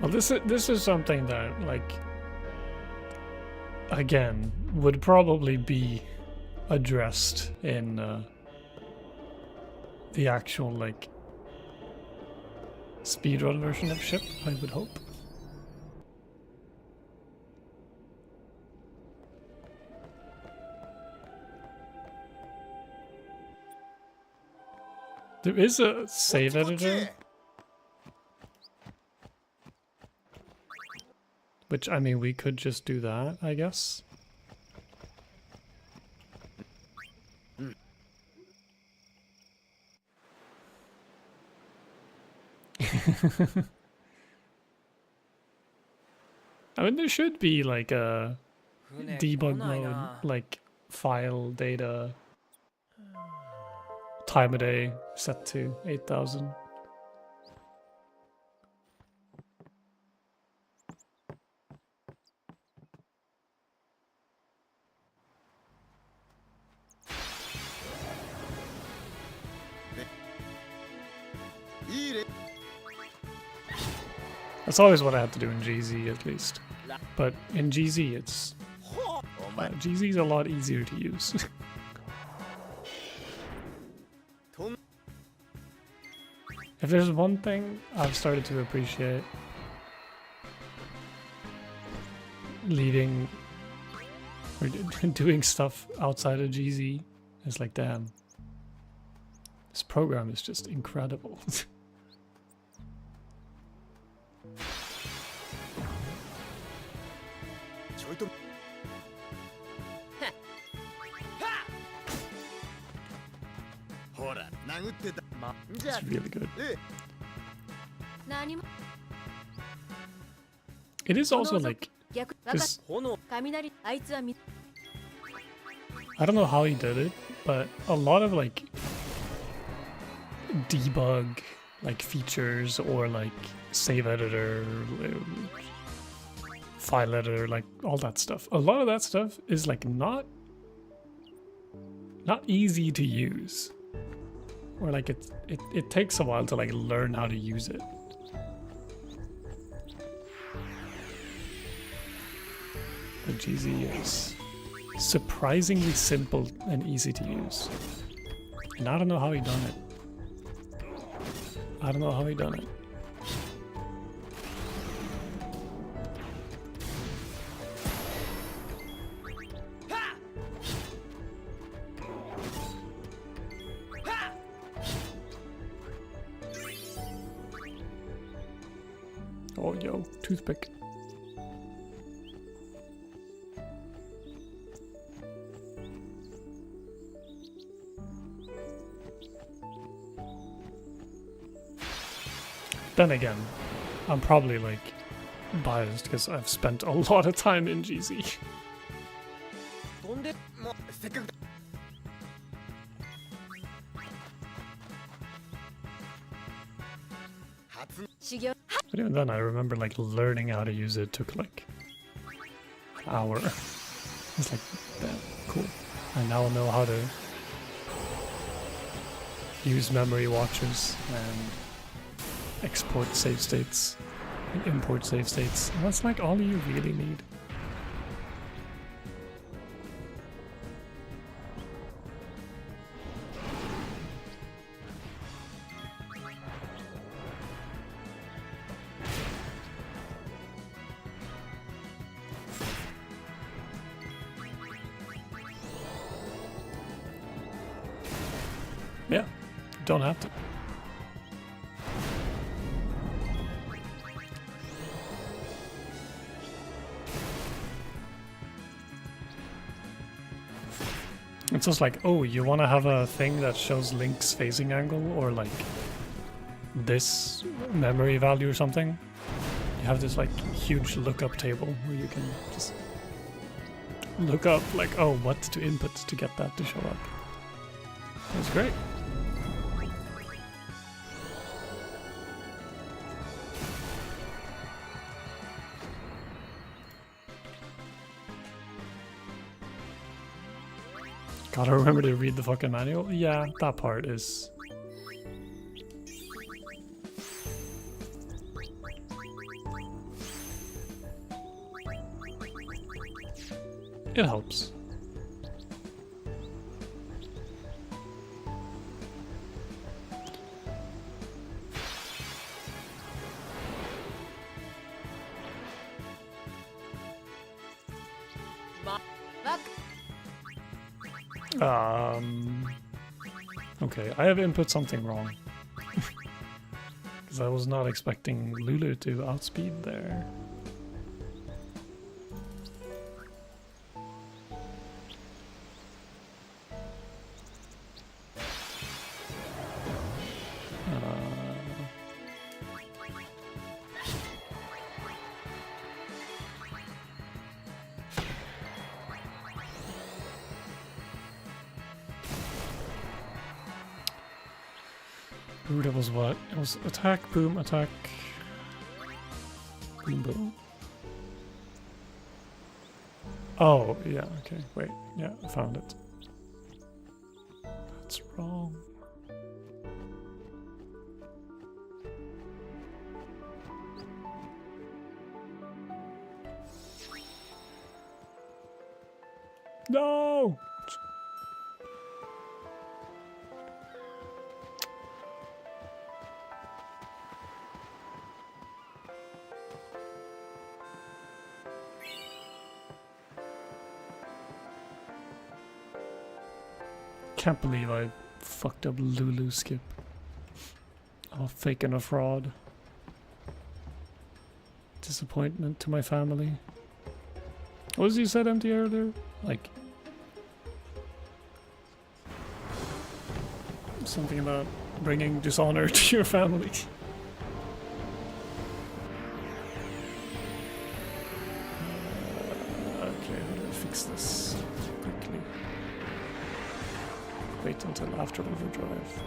Well, this is something that, like, again, would probably be addressed in the actual like speedrun version of ship, I would hope. There is a save editor, which, I mean, we could just do that, I guess. I mean, there should be like a debug mode, like file data, time of day set to 8,000. That's always what I had to do in GZ, at least. But in GZ, it's GZ is a lot easier to use. If there's one thing I've started to appreciate, leaving or doing stuff outside of GZ, it's like, damn, this program is just incredible. It's really good. It is also like, 'cause I don't know how he did it, but a lot of like debug like features or like save editor, file editor, like all that stuff. A lot of that stuff is like not easy to use. Or like it takes a while to like learn how to use it. But GZ is surprisingly simple and easy to use. And I don't know how he done it. I don't know how he done it. Oh, yo, toothpick. Then again, I'm probably like biased because I've spent a lot of time in GZ. But even then, I remember like learning how to use it took like an hour. It's like, damn, cool. I now know how to use memory watchers and export save states and import save states. And that's like all you really need. Yeah, don't have to. It's just like, oh, you want to have a thing that shows Link's phasing angle or like this memory value or something? You have this like huge lookup table where you can just look up like, oh, what to input to get that to show up. That's great. Gotta remember to read the fucking manual. Yeah, that part is... It helps. Okay, I have input something wrong. Because I was not expecting Lulu to outspeed there. Ooh, that was what? It was attack, boom, attack, boom, boom. Oh, yeah, okay, wait, yeah, I found it. That's wrong. No! Can't believe I fucked up Lulu skip. I'm faking a fraud. Disappointment to my family. What was you said, MT, earlier? Like something about bringing dishonor to your family. Okay, how do I fix this quickly? Wait until after overdrive.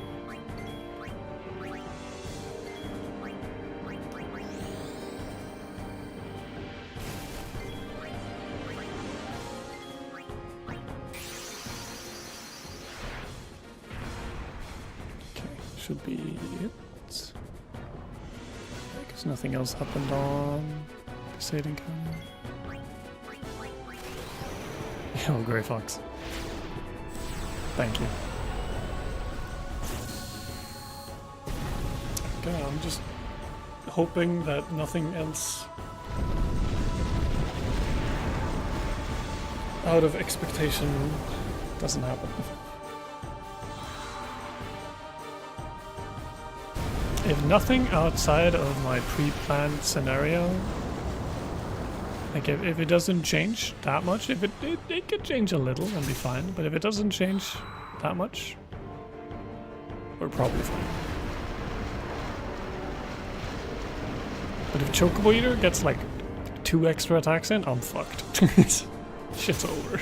Okay, should be it. Because nothing else happened on Crusading Canyon. Oh, Grey Fox. Thank you. Okay, I'm just hoping that nothing else out of expectation doesn't happen. If nothing outside of my pre-planned scenario, like if it doesn't change that much, if it could change a little and be fine, but if it doesn't change that much, we're probably fine. But if Chocobo Eater gets like 2 extra attacks in, I'm fucked. Shit's over.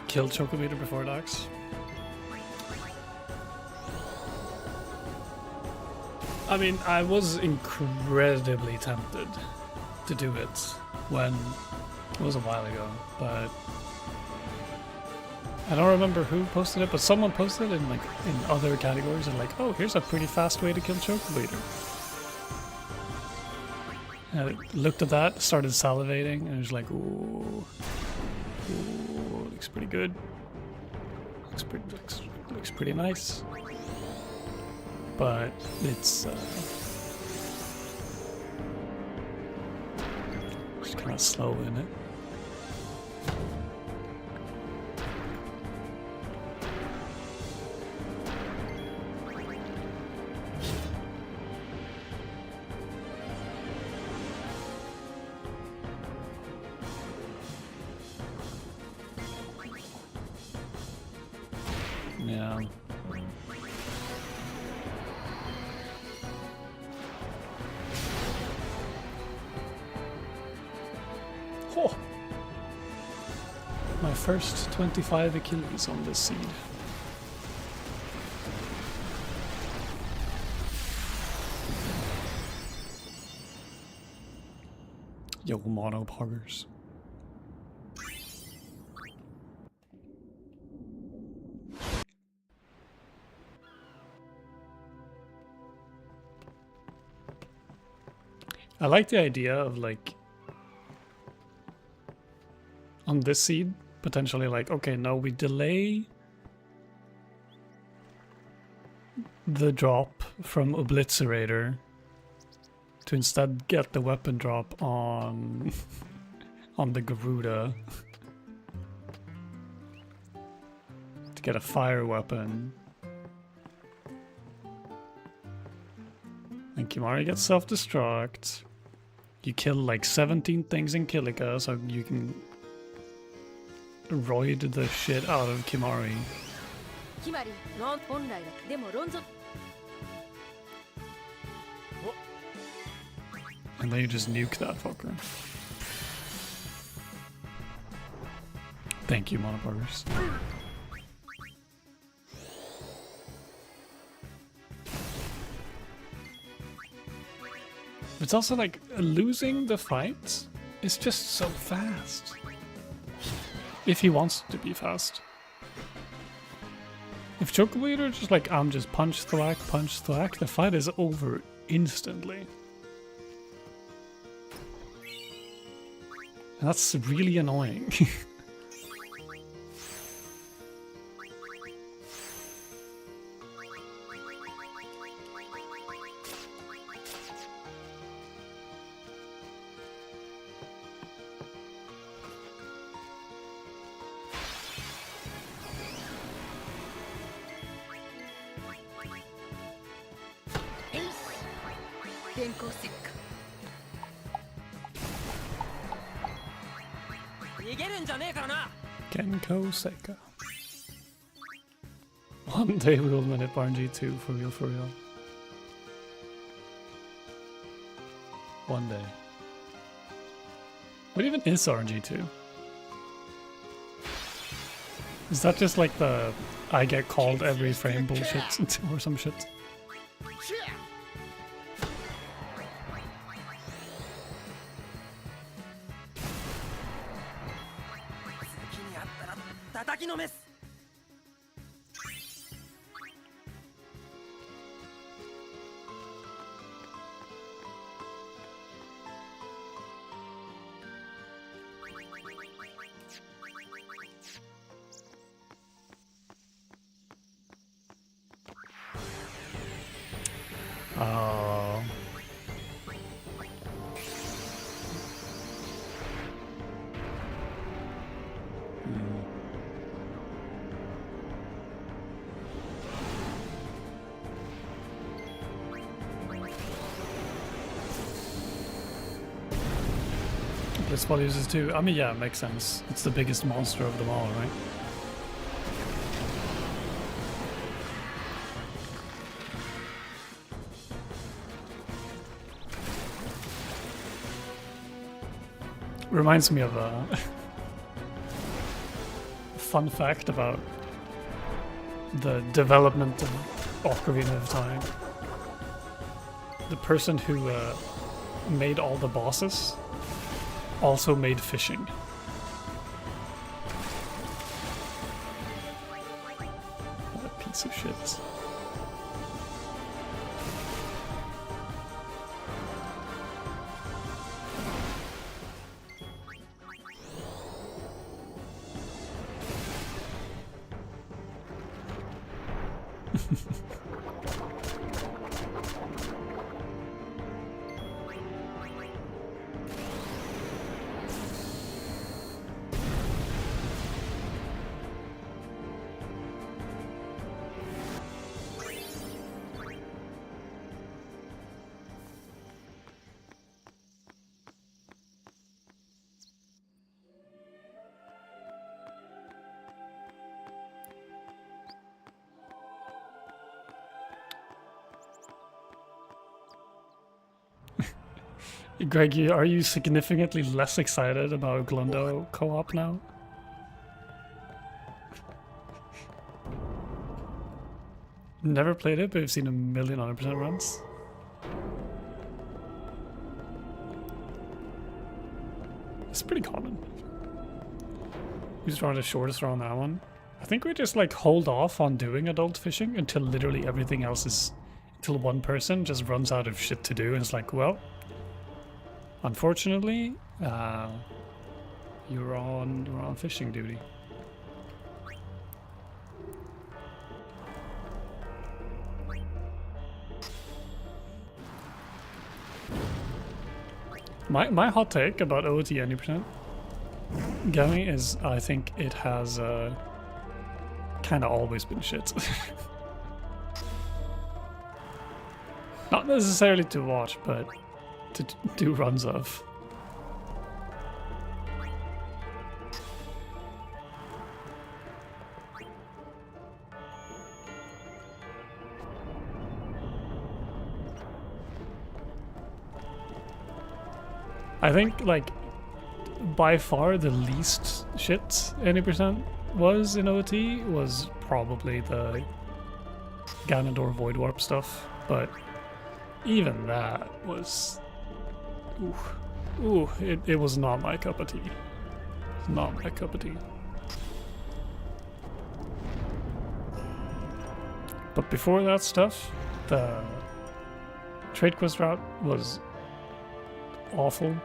Killed Chocobo Eater before Dax. I mean, I was incredibly tempted to do it when it was a while ago, but I don't remember who posted it, but someone posted it in like in other categories and like, oh, here's a pretty fast way to kill Chocobo Eater. And I looked at that, started salivating, and I was like, ooh, ooh, looks pretty good. Looks pretty nice. But it's just kind of slow in it. Yeah. Oh. My first 25 Achilles on this seed. Yo, mono poggers. I like the idea of like on this seed potentially like, okay, no, we delay the drop from Obliterator to instead get the weapon drop on on the Garuda to get a fire weapon. And Kimari gets self-destruct. You kill like 17 things in Kilika, so you can roid the shit out of Kimari. And then you just nuke that fucker. Thank you, Monobuggers. It's also like losing the fight is just so fast. If he wants to be fast. If Chocobo Eater just like I'm just punch thwack, the fight is over instantly. And that's really annoying. Genko Seika. One day we will win it RNG2 for real, for real. One day. What even is RNG2? Is that just like the I get called every frame bullshit or some shit? Oh. Blitzball uses too. I mean, yeah, it makes sense. It's the biggest monster of them all, right? Reminds me of a fun fact about the development of Ocarina of Time. The person who made all the bosses also made fishing. What a piece of shit. Greg, are you significantly less excited about Glundo co-op now? Never played it, but I've seen 1,000,000% runs. It's pretty common. Who's drawing the shortest row on that one? I think we just like hold off on doing adult fishing until literally everything else is... until one person just runs out of shit to do and it's like, well... Unfortunately, you're on fishing duty. My hot take about OOT any percent gaming is I think it has kind of always been shit. Not necessarily to watch, but to do runs of. I think, like, by far the least shit any percent was in OT was probably the Ganondorf Void Warp stuff, but even that was... it was not my cup of tea. Not my cup of tea. But before that stuff, the trade quest route was awful.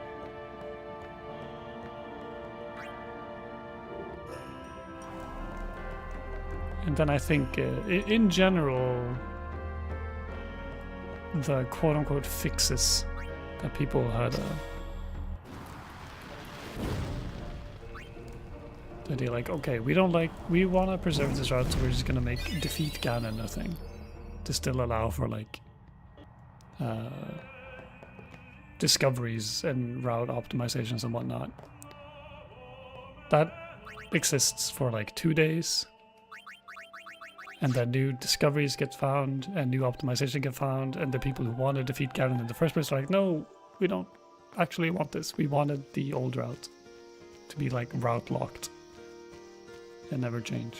And then I think, in general, the quote-unquote fixes that people had the idea like, okay, we want to preserve this route, so we're just gonna make defeat Ganon a thing to still allow for like discoveries and route optimizations and whatnot. That exists for like 2 days. And then new discoveries get found, and new optimization get found, and the people who want to defeat Ganon in the first place are like, no, we don't actually want this. We wanted the old route to be like route locked and never change.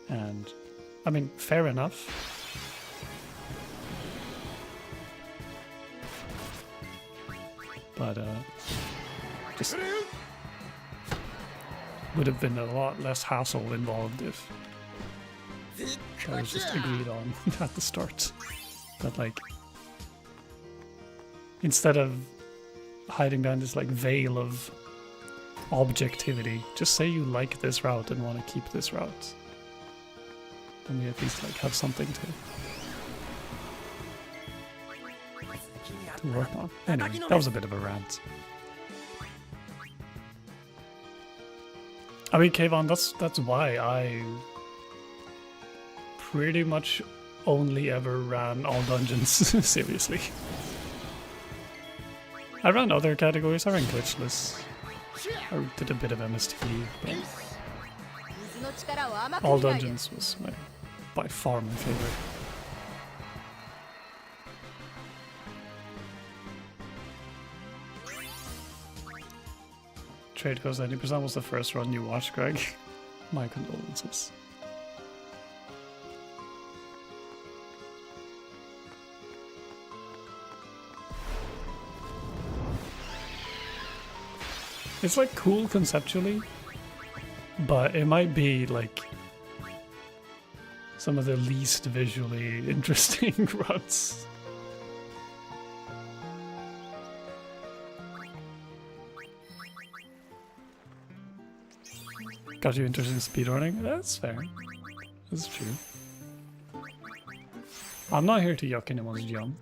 And I mean, fair enough. But just would have been a lot less hassle involved if that was just agreed on at the start. That like, instead of hiding behind this like veil of objectivity, just say you like this route and want to keep this route. Then we at least like have something to work on. Anyway, that was a bit of a rant. I mean, Kayvon, that's why I pretty much only ever ran all dungeons, seriously. I ran other categories, I ran glitchless. I did a bit of MST, but all dungeons was by far my favorite. Trade Cost 90% was the first run you watched, Greg. My condolences. It's like cool conceptually, but it might be like some of the least visually interesting runs. Got you interested in speedrunning? That's fair. That's true. I'm not here to yuck anyone's yum.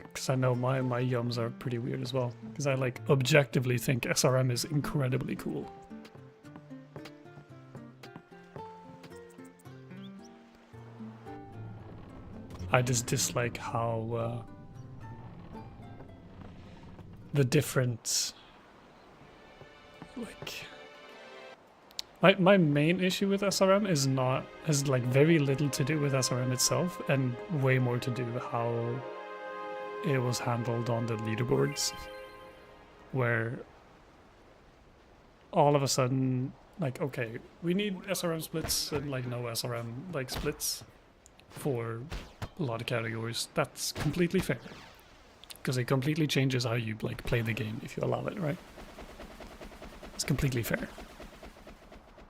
Because I know my yums are pretty weird as well. Because I like objectively think SRM is incredibly cool. I just dislike how the different, like, my main issue with SRM has like very little to do with SRM itself and way more to do with how it was handled on the leaderboards, where all of a sudden, like, okay, we need SRM splits and like no SRM like splits for a lot of categories. That's completely fair, because it completely changes how you like play the game if you allow it, right? It's completely fair.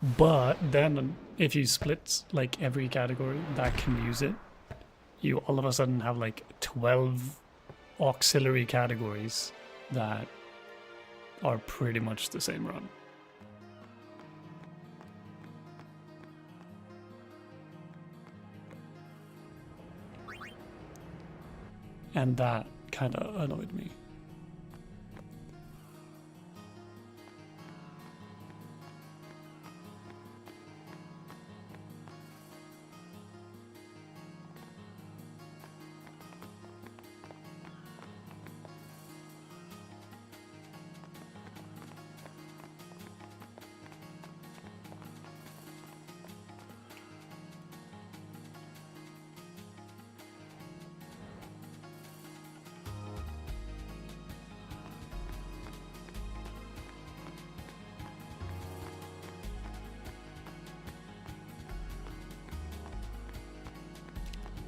But then if you split like every category that can use it, you all of a sudden have like 12 auxiliary categories that are pretty much the same run. And that kind of annoyed me.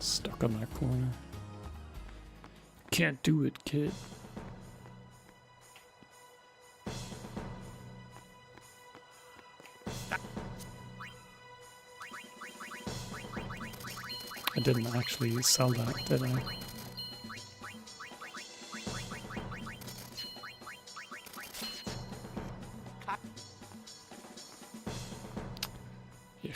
Stuck on that corner. Can't do it, kid. I didn't actually sell that, did I? Yeah.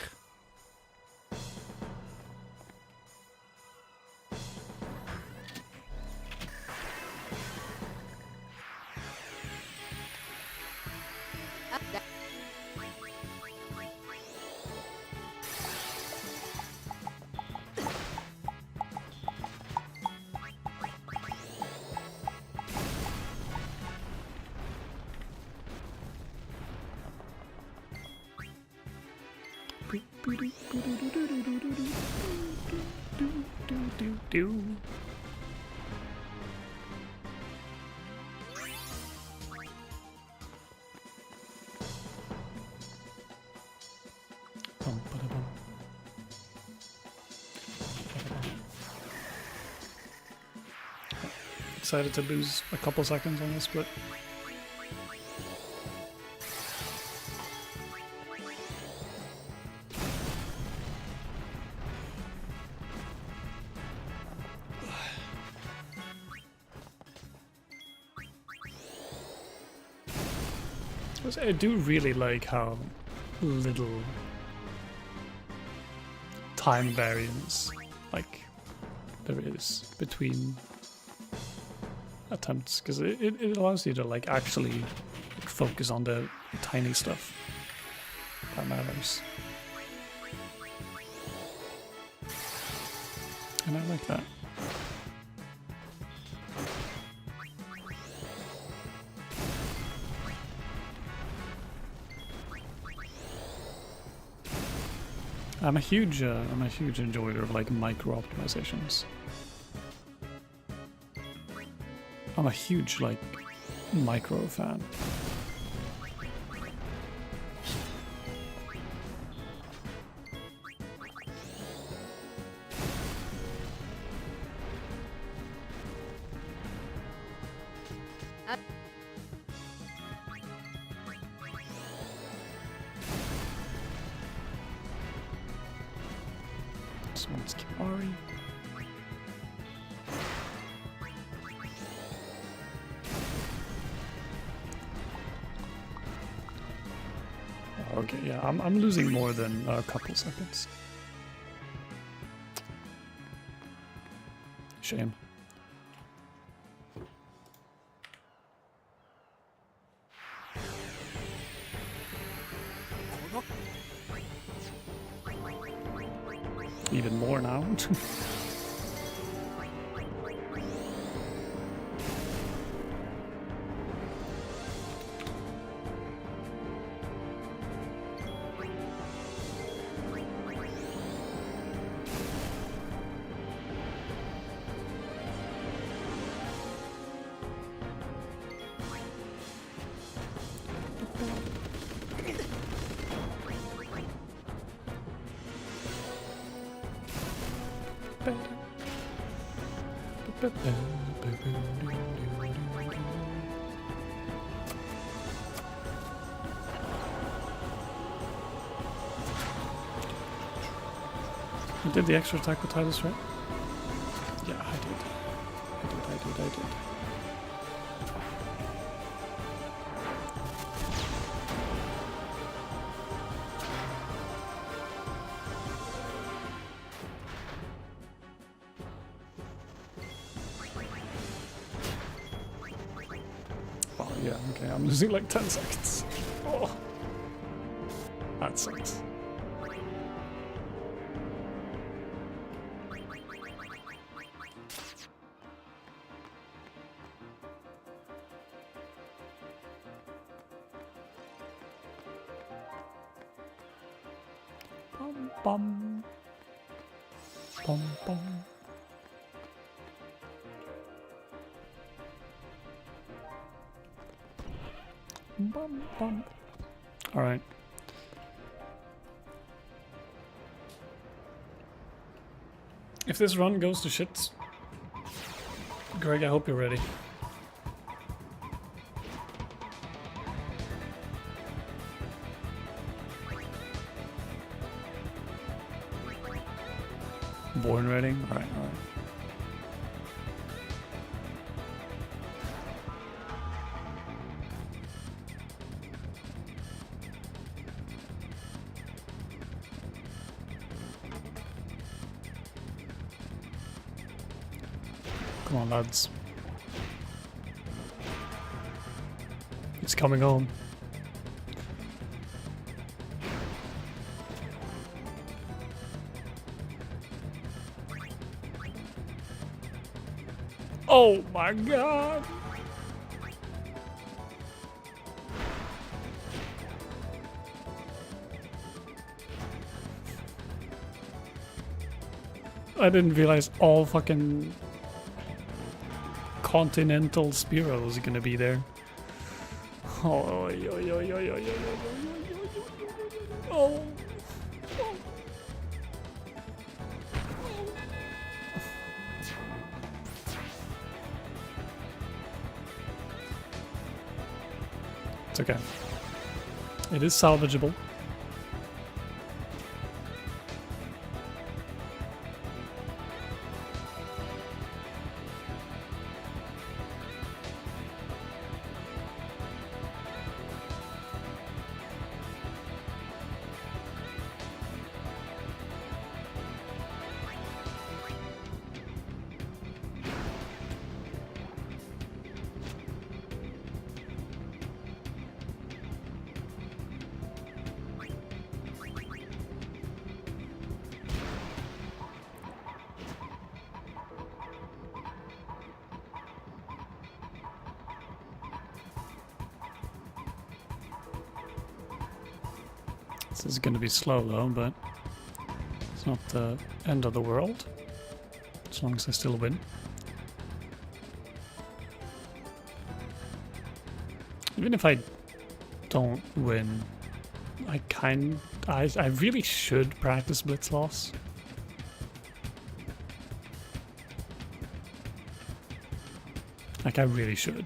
Excited to lose a couple seconds on this split. I do really like how little time variance like there is between attempts, because it allows you to like actually focus on the tiny stuff that matters, and I like that. I'm a huge enjoyer of like micro optimizations. I'm a huge like micro fan. Someone's Kimari. Okay, yeah, I'm losing more than a couple seconds. Shame. Even more now. did the extra attack with Titus, right? Yeah, I did. I did. Oh, yeah, okay, I'm losing like 10 seconds. Oh, that sucks. Bum, bum. Bum, bum. Bum, bum. All right. If this run goes to shit, Greg, I hope you're ready. Born ready? Alright, alright. Come on, lads. It's coming home. Oh my god! I didn't realize all fucking Continental Spearow was gonna be there. Oh, oh. It's okay. It is salvageable. This is going to be slow though, but it's not the end of the world, as long as I still win. Even if I don't win, I really should practice blitz loss. Like, I really should.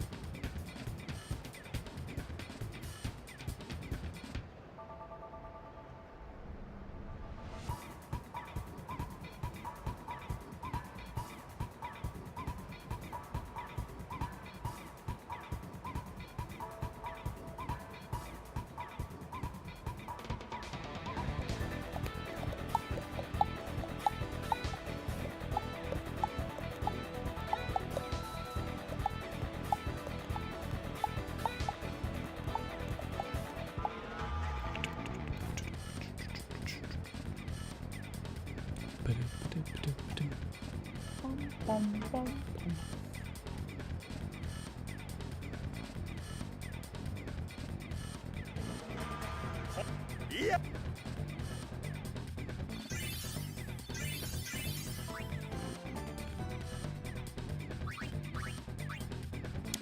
Yep.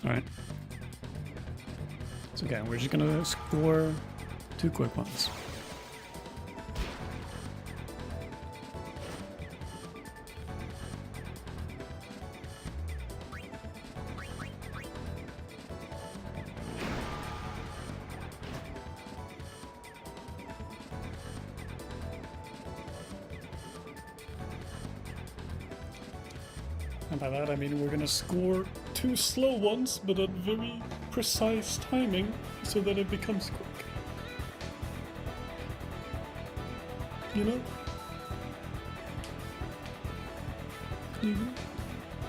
Alright. It's okay, we're just gonna score 2 quick ones. And by that I mean we're gonna score 2 slow ones, but at very precise timing, so that it becomes quick. You know?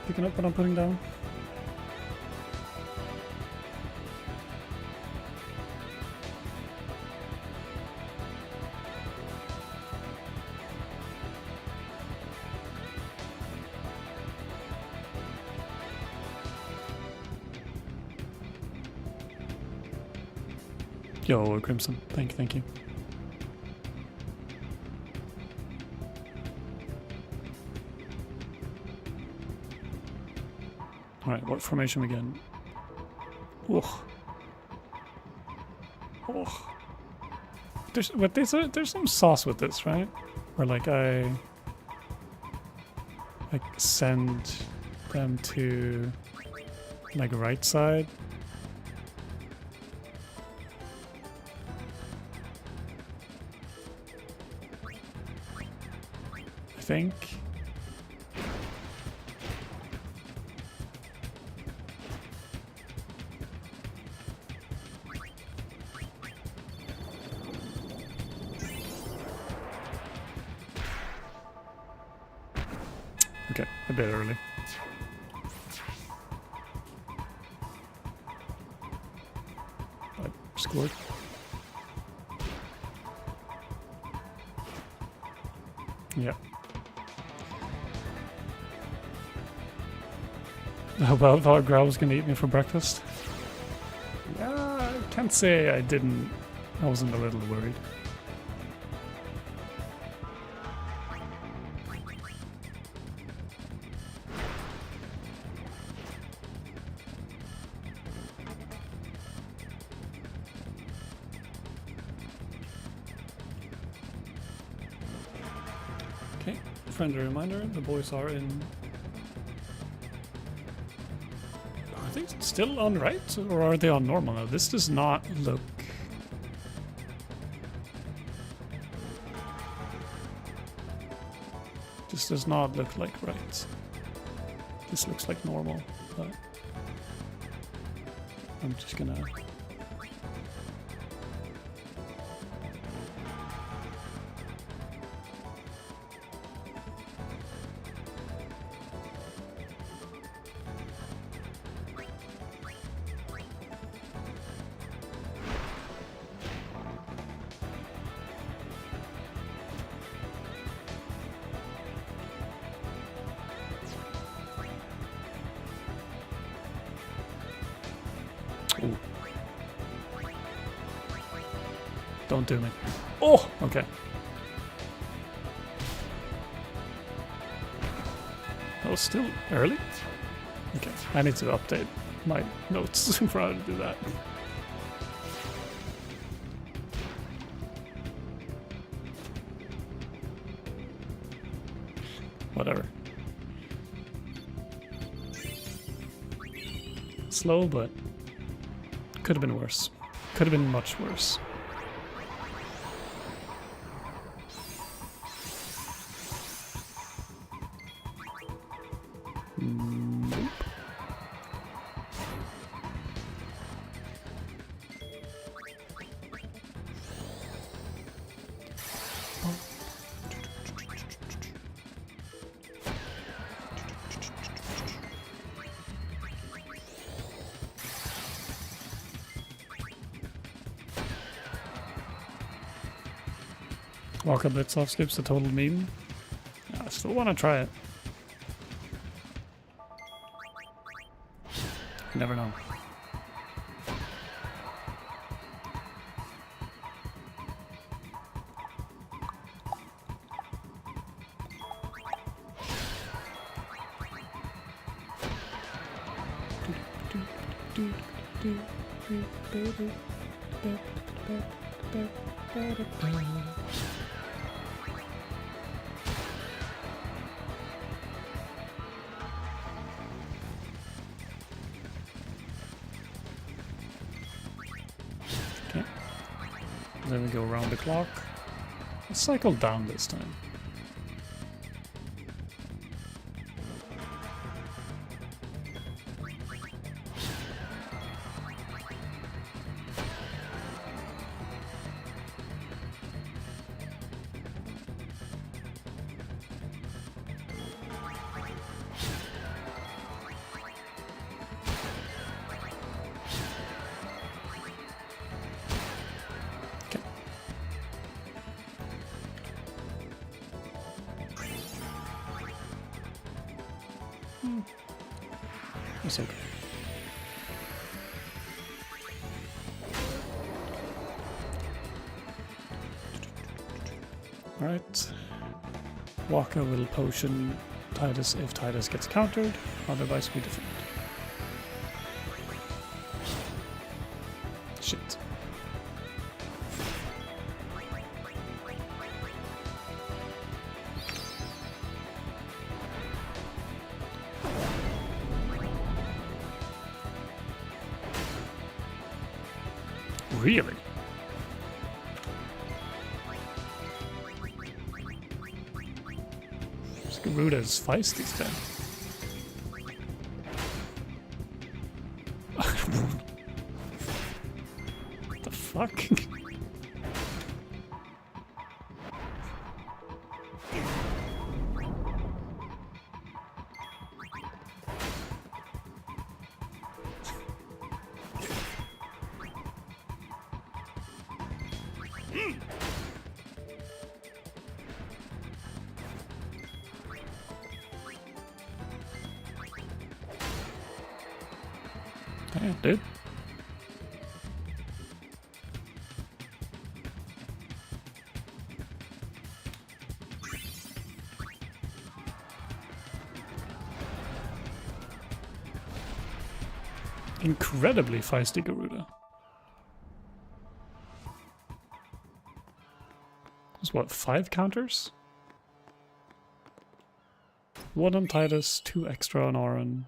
Picking up what I'm putting down. Yo, Crimson. Thank you. Alright, what formation again? Ugh. Ugh. There's some sauce with this, right? Where like I send them to like right side. I think. Okay, a bit early. But scored. Yeah. How about thought Grau was gonna eat me for breakfast? Yeah, I can't say I didn't. I wasn't a little worried. Okay, friendly reminder, the boys are in... Are they still on right, or are they on normal now? This does not look... This does not look like right. This looks like normal, but... I'm just gonna... Ooh. Don't do me. Oh, okay. That was still early? Okay, I need to update my notes for how to do that. Whatever. Slow, but could have been worse. Could have been much worse. Nope. Walker Blitzoff skips the total meme. I still want to try it. You never know. Okay. Then we go around the clock. Let's cycle down this time. It's okay. Alright. Waka will potion Titus if Titus gets countered, otherwise we defend. Shit. Really? Garuda is feisty then. What the fuck? Yeah, dude. Incredibly feisty Garuda. That's what, 5 counters? 1 on Titus, 2 extra on Auron.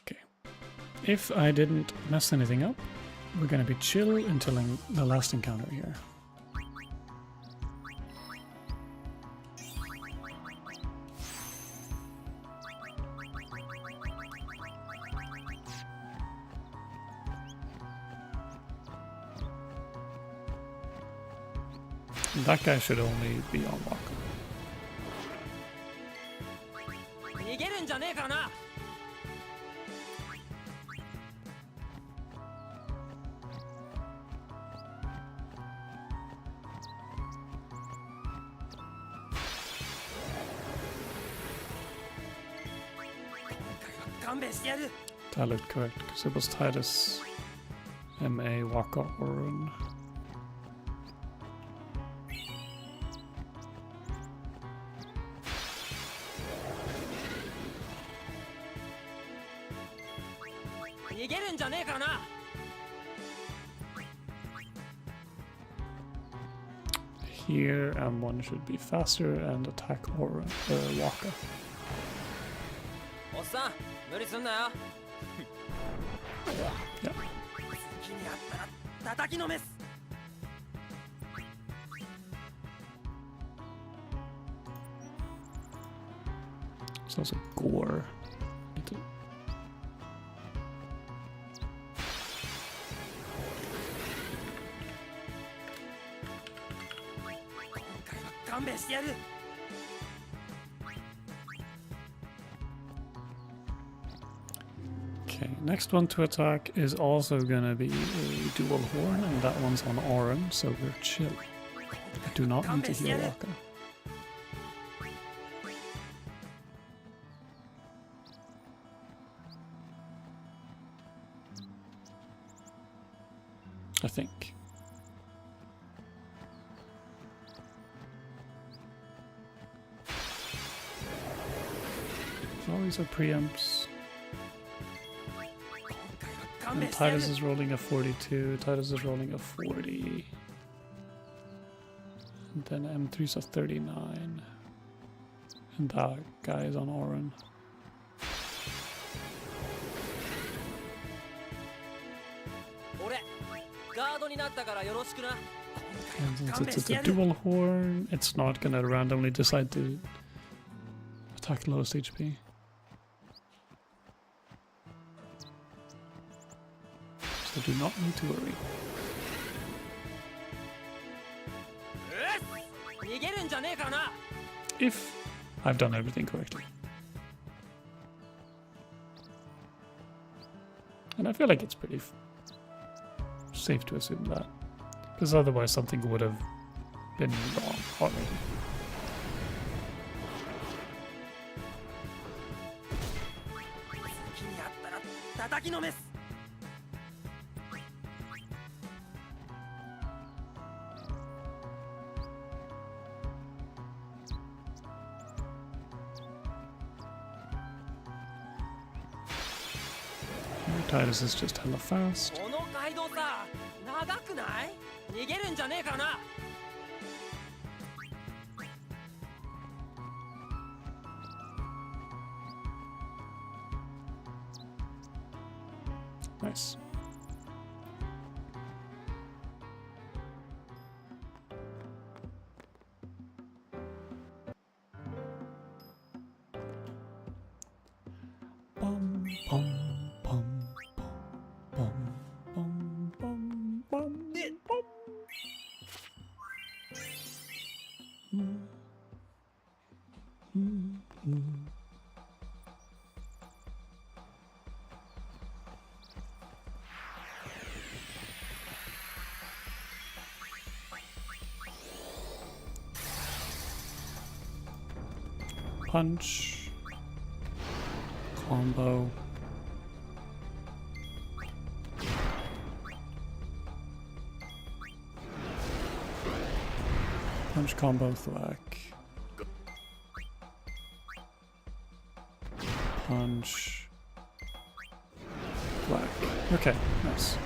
Okay. If I didn't mess anything up, we're gonna be chill until the last encounter here. That guy should only be on walk. That looked correct, because it was Titus, MA, Waka, Auron. Here, M1 should be faster and attack Auron, Waka. Yeah. It's also gore. Okay, next one to attack is also gonna be a dual horn, and that one's on Auron, so we're chill. I do not need to heal Waka. I think. All these are preamps. And Titus is rolling a 42, Titus is rolling a 40. And then M3's a 39. And that guy is on Oran. And since it's a dual horn, it's not gonna randomly decide to attack lowest HP. So do not need to worry. If I've done everything correctly. And I feel like it's pretty safe to assume that. Because otherwise something would have been wrong already. Titus is just hella fast. Nice. Bum, bum, bum, bum, bum, bum, bum, bum. Punch, combo, punch, combo, thwack, punch, thwack. Okay, nice.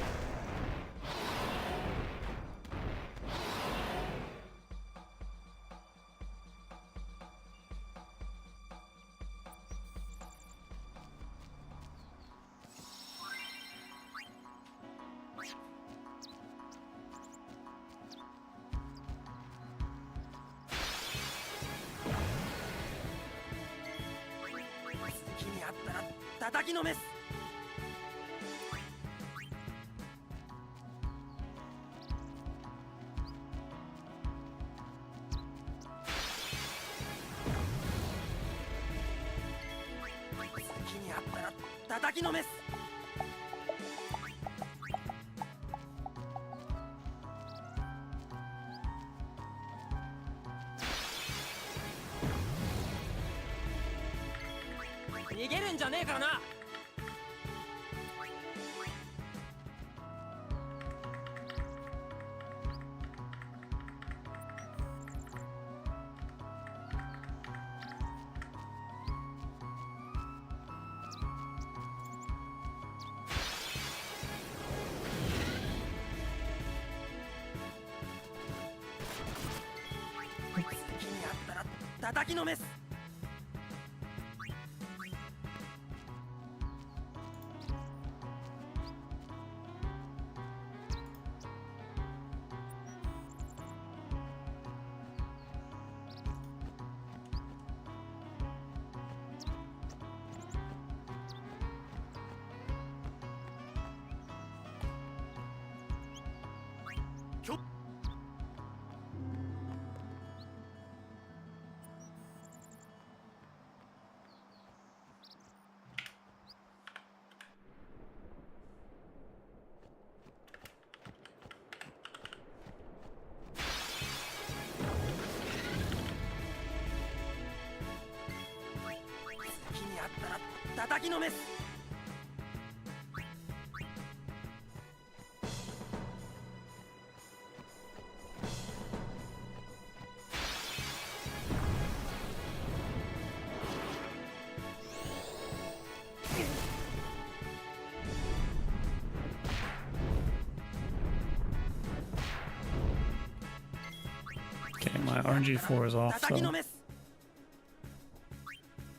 Okay, my RNG4 is off, so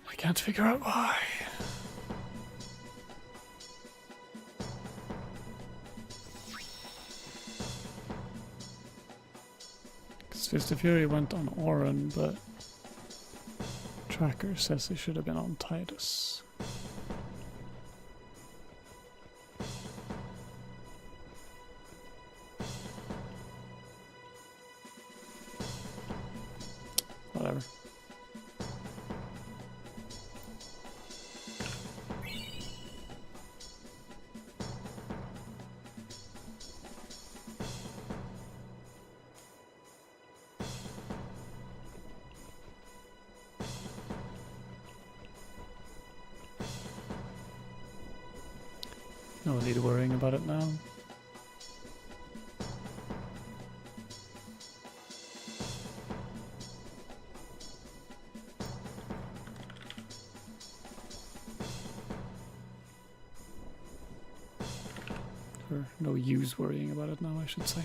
I can't figure out why. Because Fist of Fury went on Oren, but Tracker says it should have been on Titus. Whatever. No need worrying about it now. Or no use worrying about it now, I should say.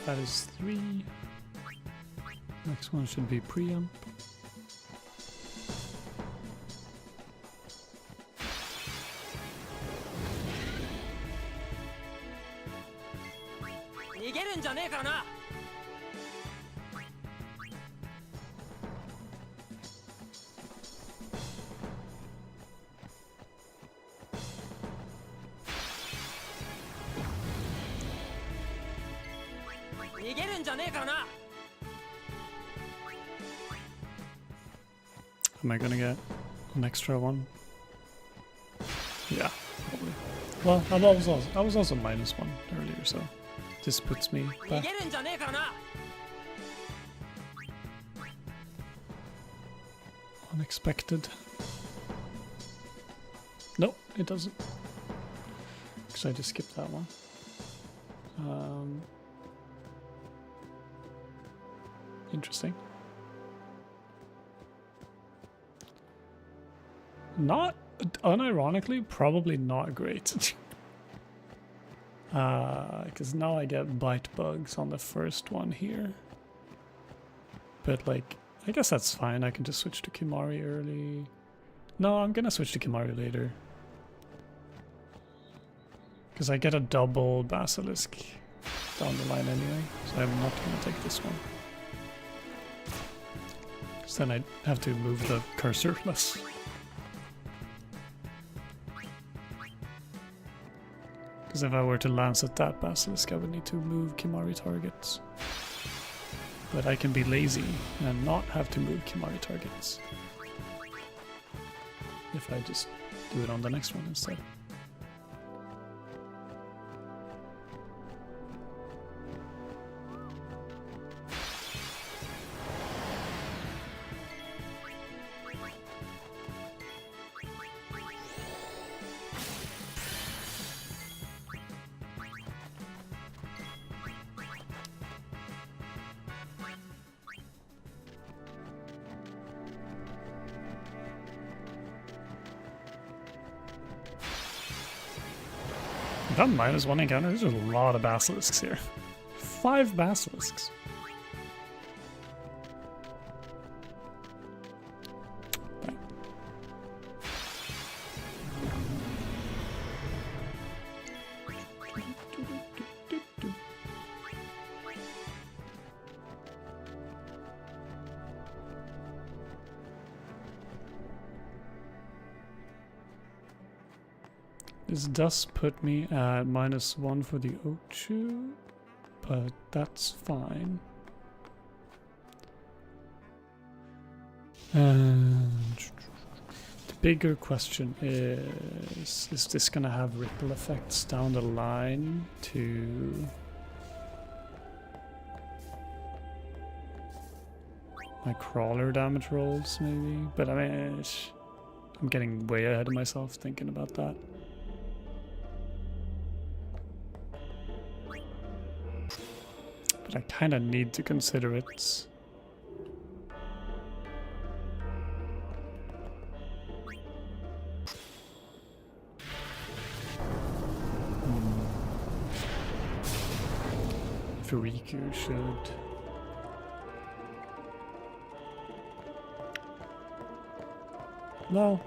That is 3. Next one should be preamp. Am I gonna get an extra one? Yeah, probably. Well, I was also -1 earlier, so this puts me back. Unexpected. Nope, it doesn't. Because I just skipped that one. Interesting. Not, unironically, probably not great. Because now I get bite bugs on the first one here. But like, I guess that's fine. I can just switch to Kimari early. No, I'm gonna switch to Kimari later. Because I get a double Basilisk down the line anyway. So I'm not gonna take this one. Because then I have to move the cursor less. Because if I were to lance at that Basilisk, I would need to move Kimari targets. But I can be lazy and not have to move Kimari targets. If I just do it on the next one instead. That -1 encounter, there's a lot of basilisks here. 5 basilisks. Bang. This does put me at -1 for the Ochu, but that's fine. And bigger question is this gonna have ripple effects down the line to my crawler damage rolls, maybe? But I mean, I'm getting way ahead of myself thinking about that. But I kind of need to consider it. Riku should. No.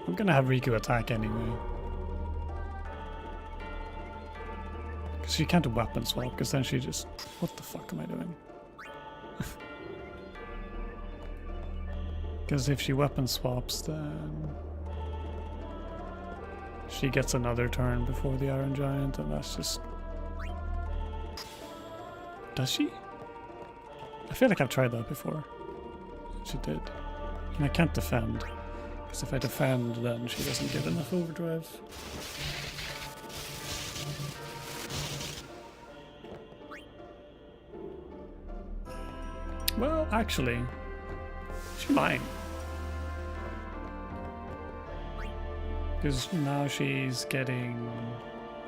I'm gonna have Riku attack anyway. Because she can't weapon swap, because then she just... What the fuck am I doing? Because if she weapon swaps, then... she gets another turn before the Iron Giant, and that's just... Does she? I feel like I've tried that before. She did. And I can't defend. Because if I defend, then she doesn't get enough overdrive. Well, actually, she might. Because now she's getting...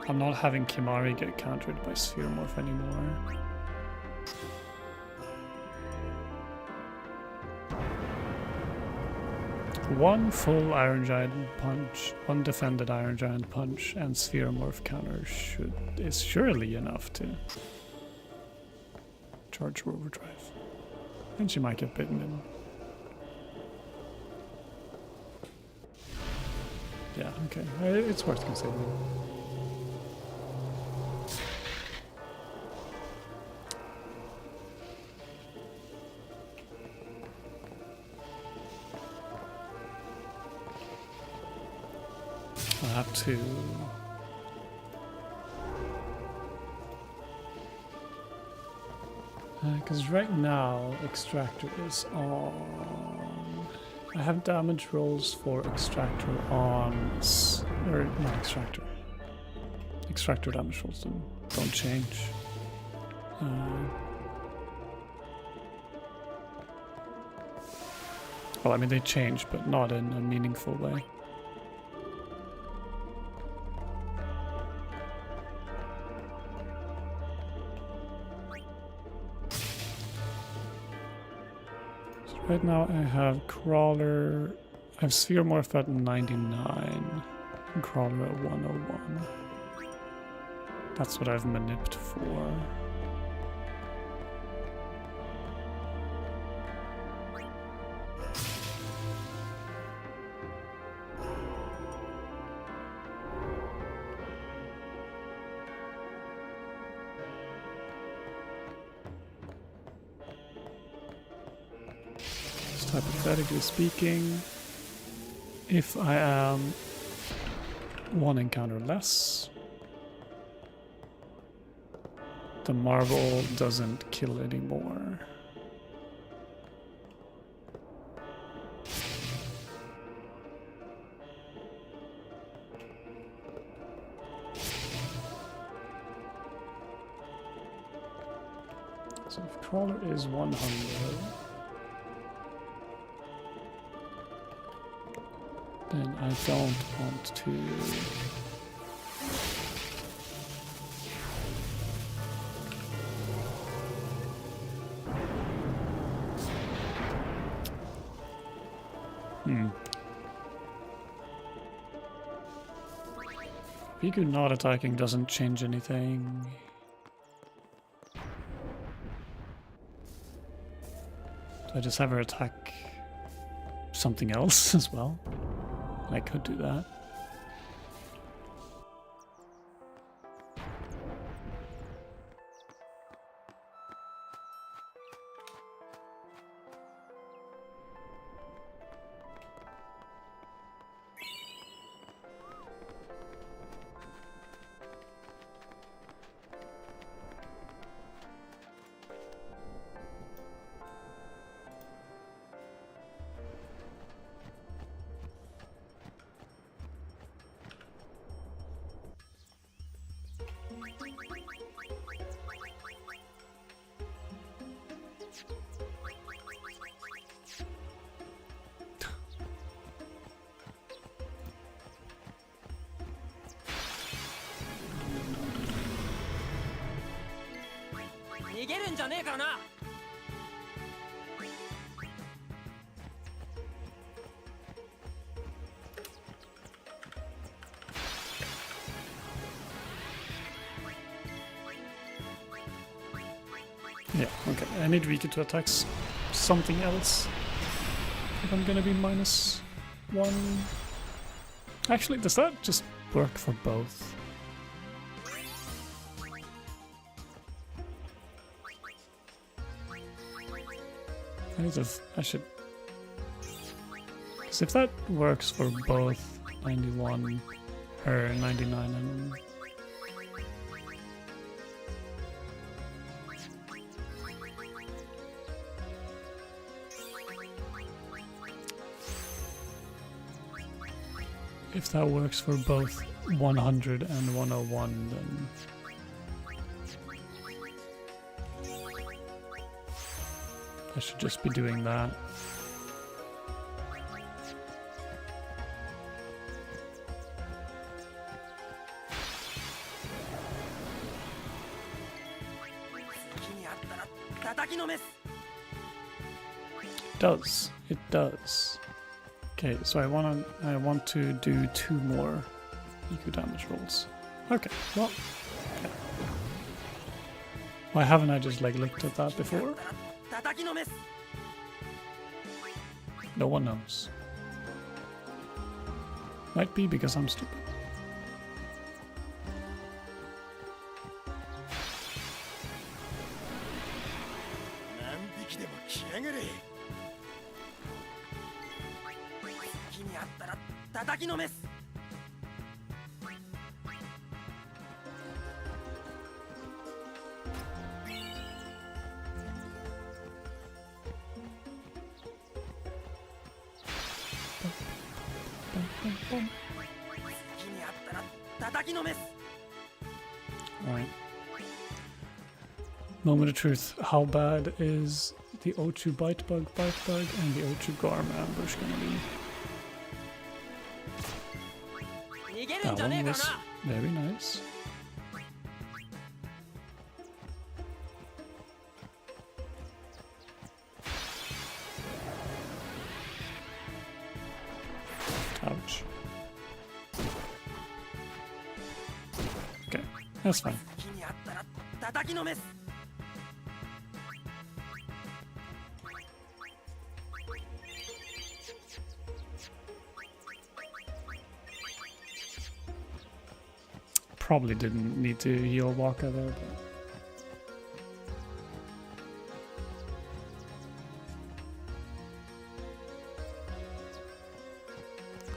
I'm not having Kimari get countered by Sphere Morph anymore. One full Iron Giant punch, one defended Iron Giant punch, and Sphere Morph counter is surely enough to charge her overdrive. And she might get bitten in. Yeah, okay. It's worth considering. I have to... because right now, Extractor is on... I have damage rolls for Extractor on... or not Extractor. Extractor damage rolls don't change. Well, I mean, they change, but not in a meaningful way. Right now I have Crawler, I have Sphere Morph at 99 and Crawler at 101. That's what I've manipped for. Hypothetically speaking, if I am one encounter less, the marble doesn't kill anymore. So if Crawler is 100, then I don't want to... Riku not attacking doesn't change anything. So I just have her attack something else as well. I could do that. げるんじゃねえからな。 Yeah, okay. I need Rika to attack something else. If I'm gonna be -1. Actually, does that just work for both? I should. Because if that works for both 91 or 99 and. If that works for both 100 and 101, then I should just be doing that. It does. Okay, so I want to do 2 more eco damage rolls. Okay, well, okay. Why haven't I just like looked at that before? No one knows. Might be because I'm stupid. Alright. Moment of truth. How bad is the O2 bite bug and the O2 Garm ambush gonna be? That one was very nice. Ouch. Okay, that's fine. Probably didn't need to heal Waka there, but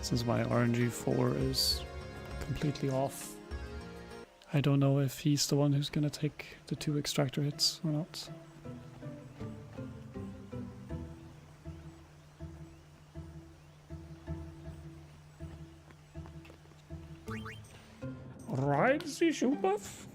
since my RNG4 is completely off, I don't know if he's the one who's gonna take the 2 extractor hits or not. Right, the shoe buff.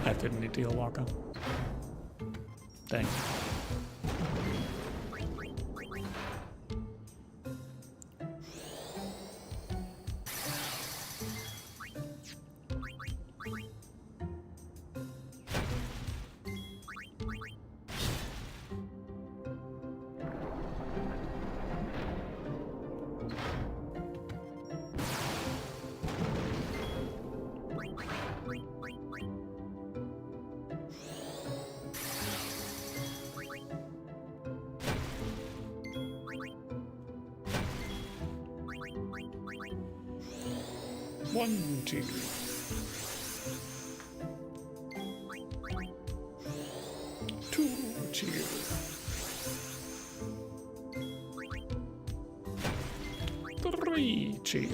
I didn't need to heal Waka. Dang. One, two. Two, two. Three, two.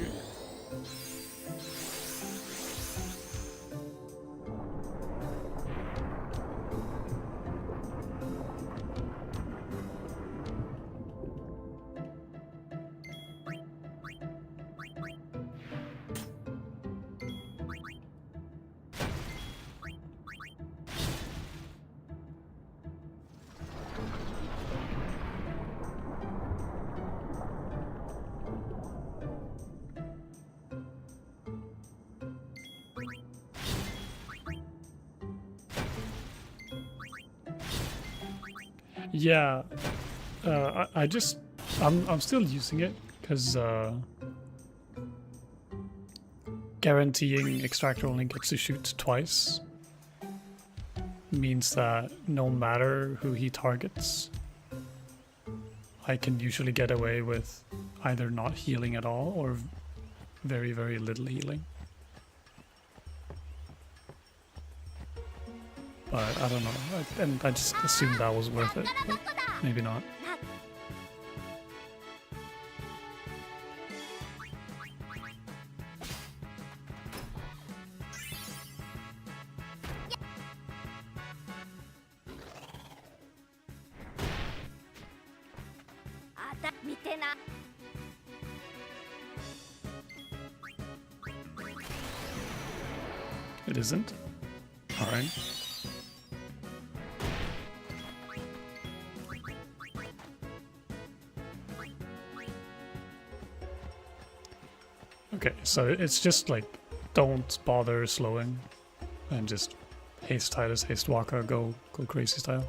Yeah, I'm still using it because guaranteeing extractor only gets to shoot twice means that no matter who he targets, I can usually get away with either not healing at all or very, very little healing. But I don't know, and I just assumed that was worth it, but maybe not. It isn't? Alright. Okay, so it's just like, don't bother slowing and just haste Titus, haste Waka, go crazy style.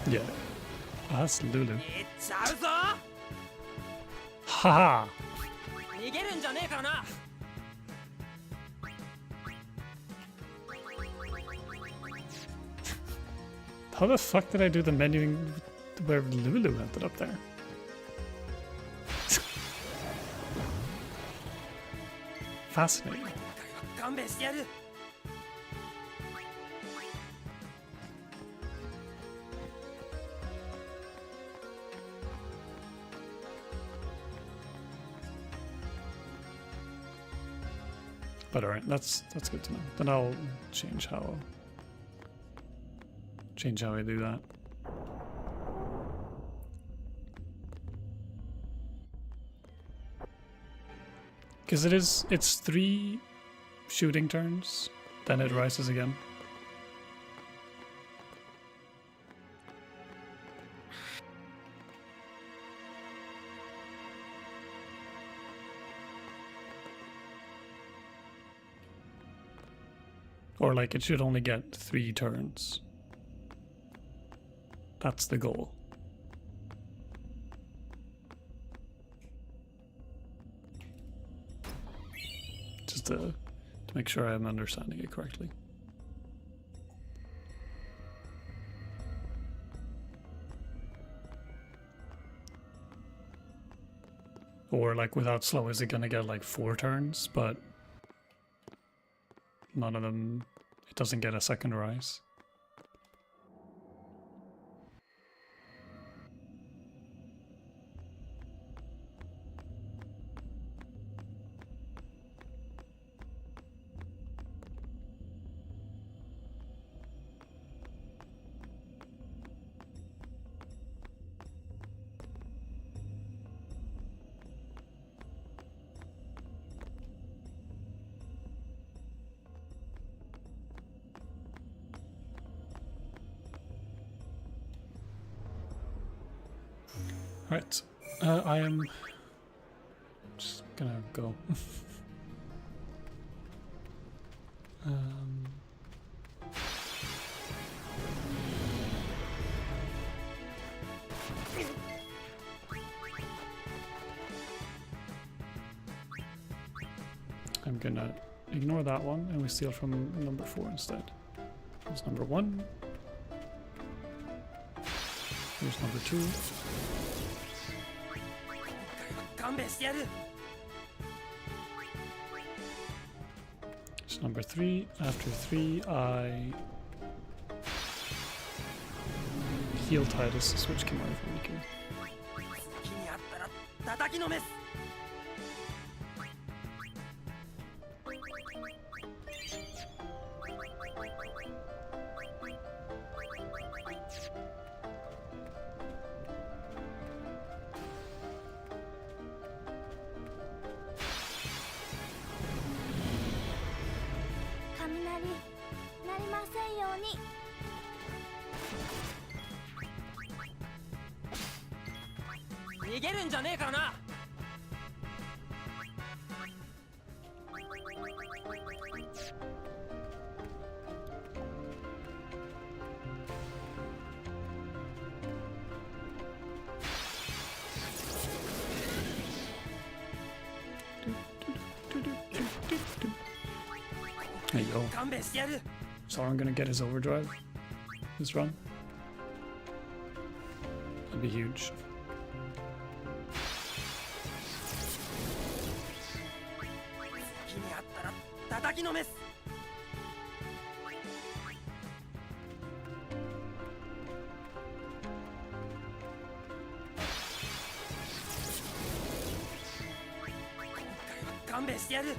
Yeah, that's Lulu. Haha! How the fuck did I do the menuing where Lulu ended up there? Fascinating. But alright, that's good to know. Then I'll change how I do that. Because it's 3 shooting turns, then it rises again. Or like it should only get 3 turns. That's the goal. Just to make sure I'm understanding it correctly. Or like without slow, is it gonna get like 4 turns, but none of them, it doesn't get a second rise? Right, I am just gonna go. I'm gonna ignore that one and we steal from number 4 instead. Here's number 1. Here's number 2. It's number 3. After 3, I heal Titus to switch Kimura for weaker. 逃げるんじゃねえからな。There you go. 勘弁してやる。 So I'm gonna get his overdrive this run. That'd be huge. 気にあったら叩きのめす。今回は勘弁してやる。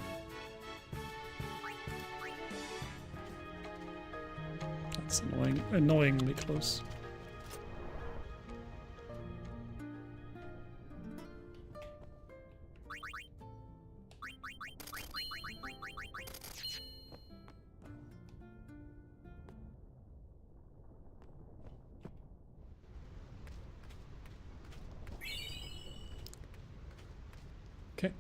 That's annoyingly close. Okay.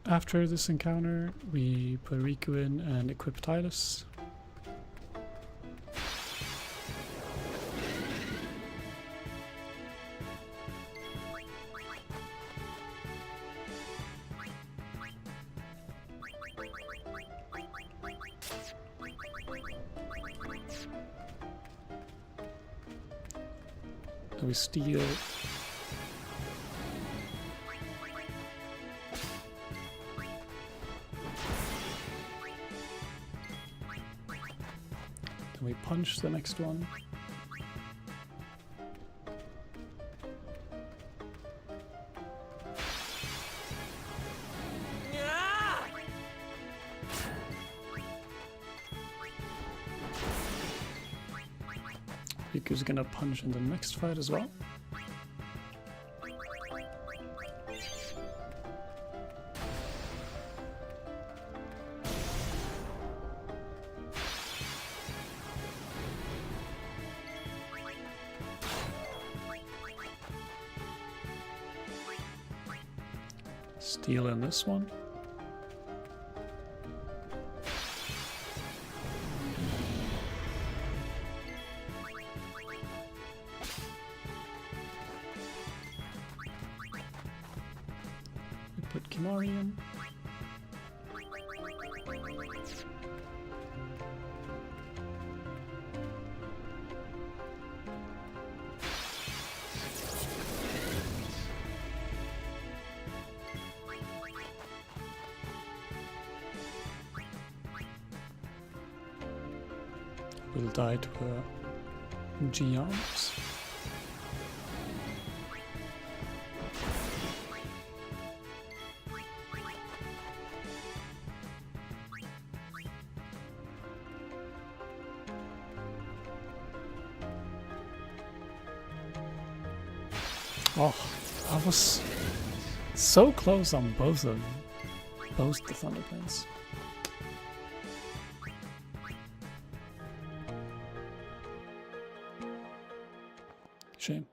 After this encounter, we put Riku in and equip Tylus. Then we steal. Then we punch the next one. Riku's gonna punch in the next fight as well. Steal in this one. We put Kimari in. Will die to a G-arms. Oh, I was so close on both the Thunderclans. Shame.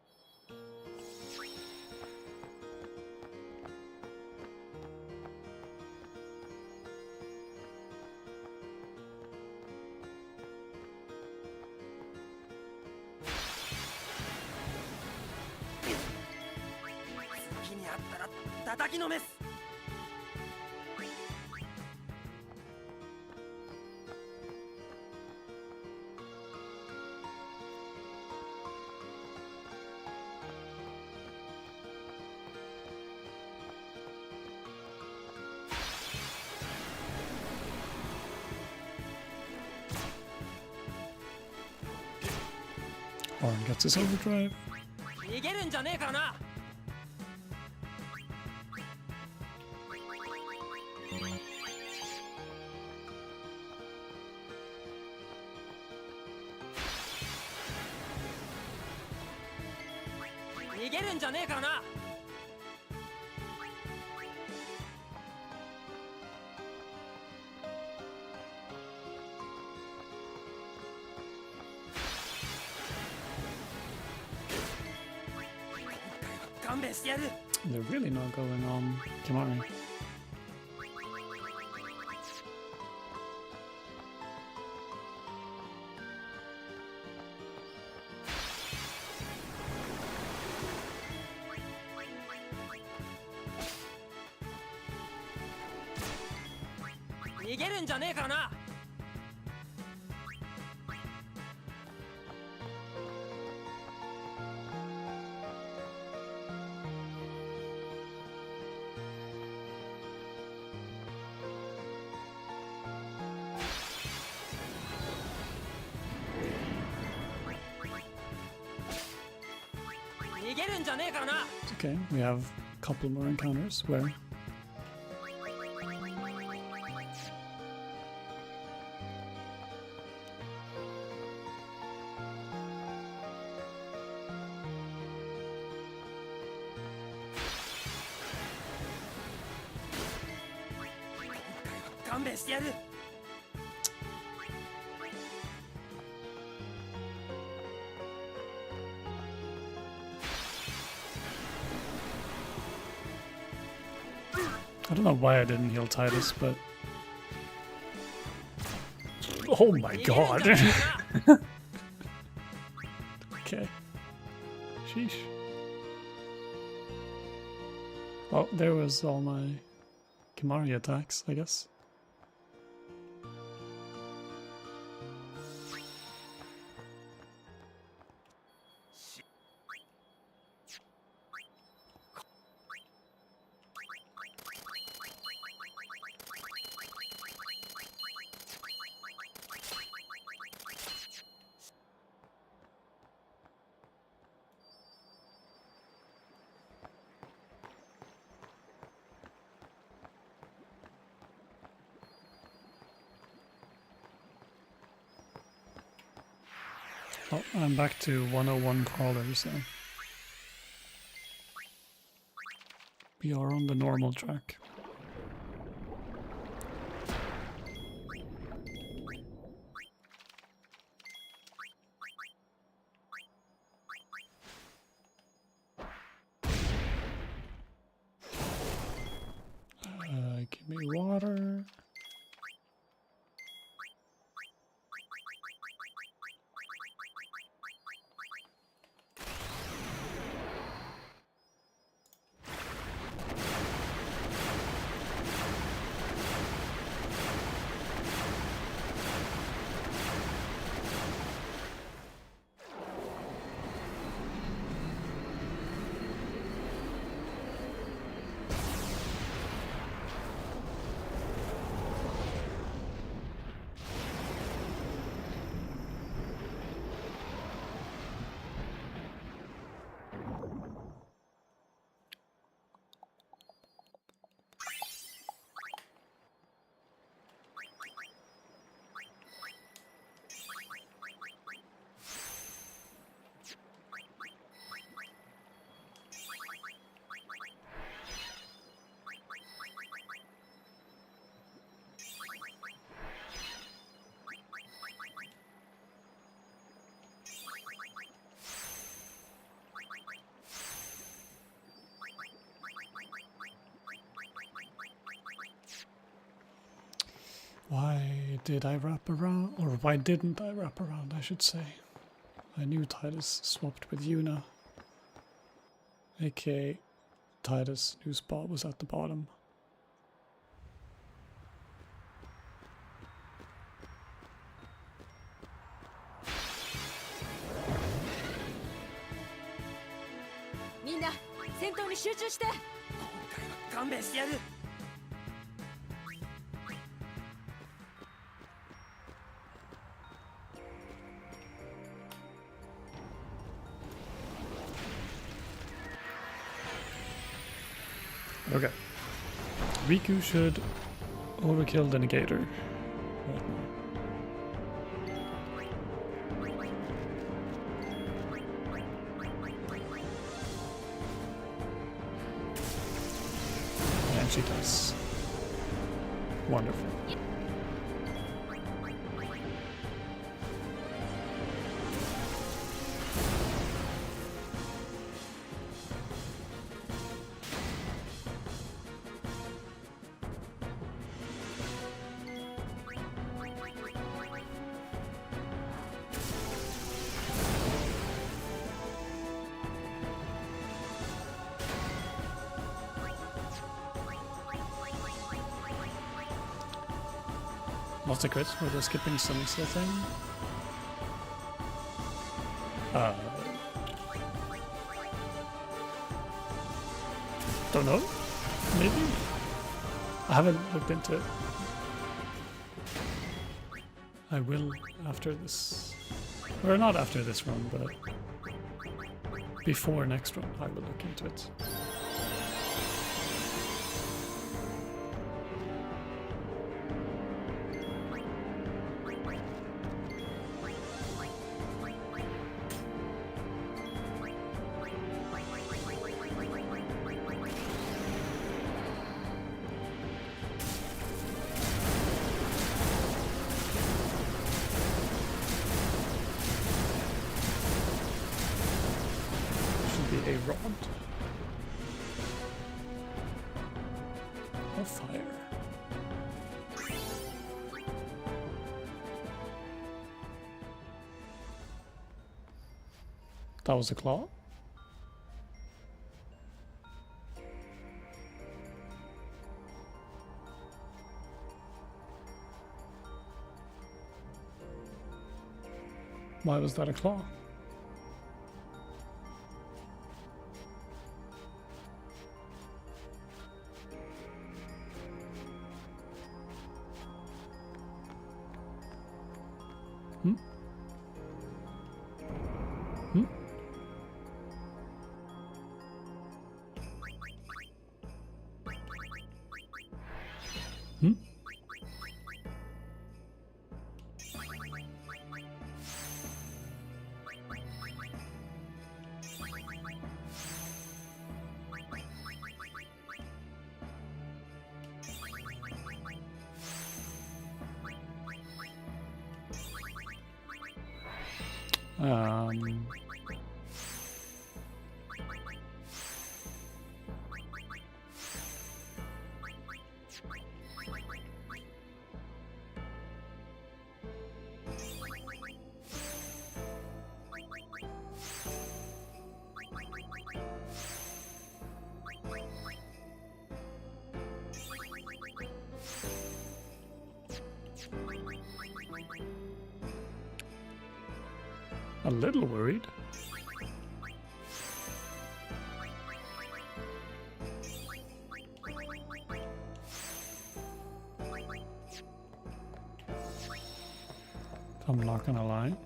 Horn gets his overdrive. 逃げるんじゃねえからな。逃げるんじゃねえからな。勘勘弁してやる They're really not going on Kimari. 逃げるんじゃねえからな 逃げるんじゃねえからな Okay, we have a couple more encounters where 勘弁してやる I don't know why I didn't heal Titus, but oh my 逃げるん god. じゃねえからな Okay. Sheesh. Oh, there was all my Kimari attacks, I guess. Oh, I'm back to 101 crawlers, so we are on the normal track. Give me water. Why did I wrap around? Or why didn't I wrap around, I should say. I knew Titus swapped with Yuna. aka Titus' new spot was at the bottom. Minna, 戦闘に集中して。今回は勘弁してやる。Okay. Riku should overkill the negator right now. And she does. Wonderful. Lost a crit for the skipping sunset thing. Don't know. Maybe? I haven't looked into it. I will after this. Or not after this run, but before next run I will look into it. A rod of fire. That was a claw. Why was that a claw? A little worried. I'm not gonna lie.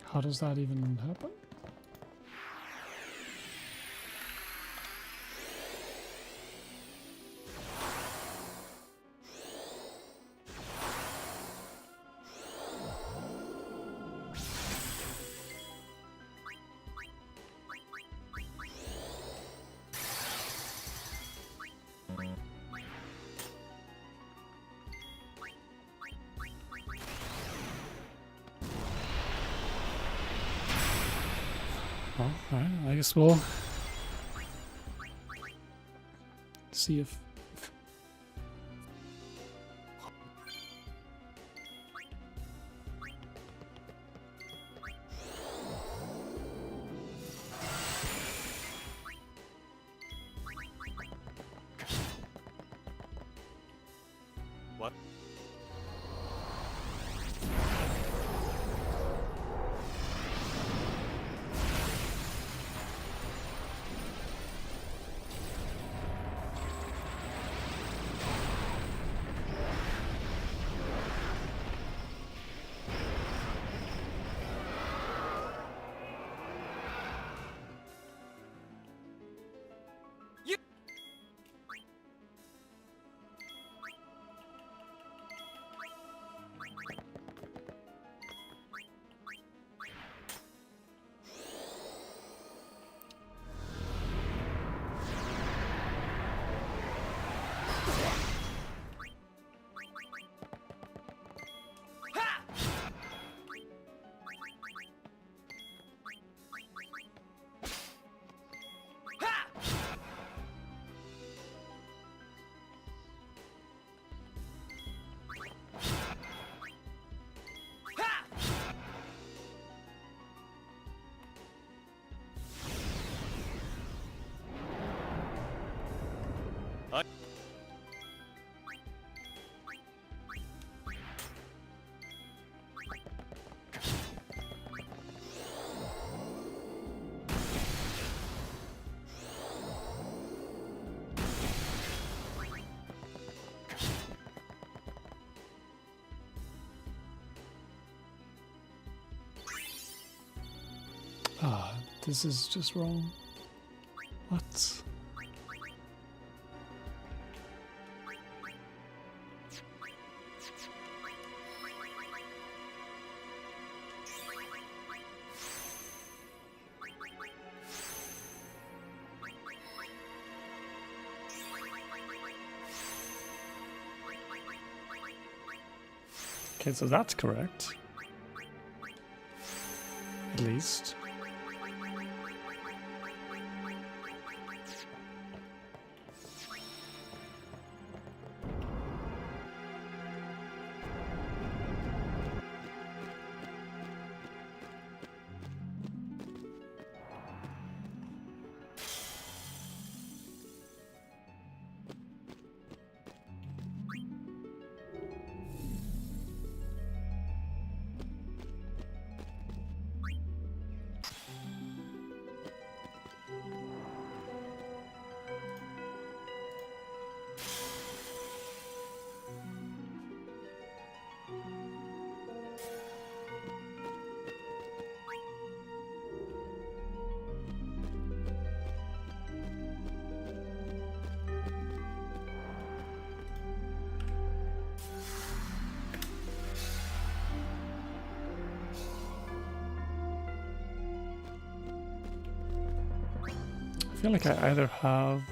How does that even happen? Well, alright, I guess we'll see if What? Ah, this is just wrong. What? Okay, so that's correct. At least. I feel like I either have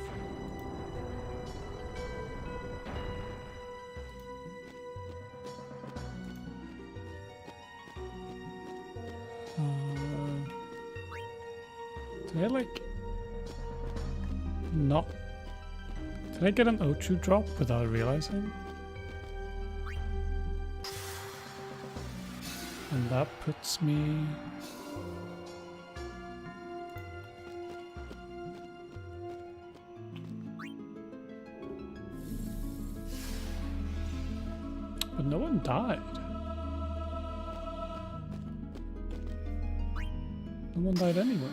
did I like not did I get an O2 drop without realizing? And that puts me but no one died. No one died anywhere.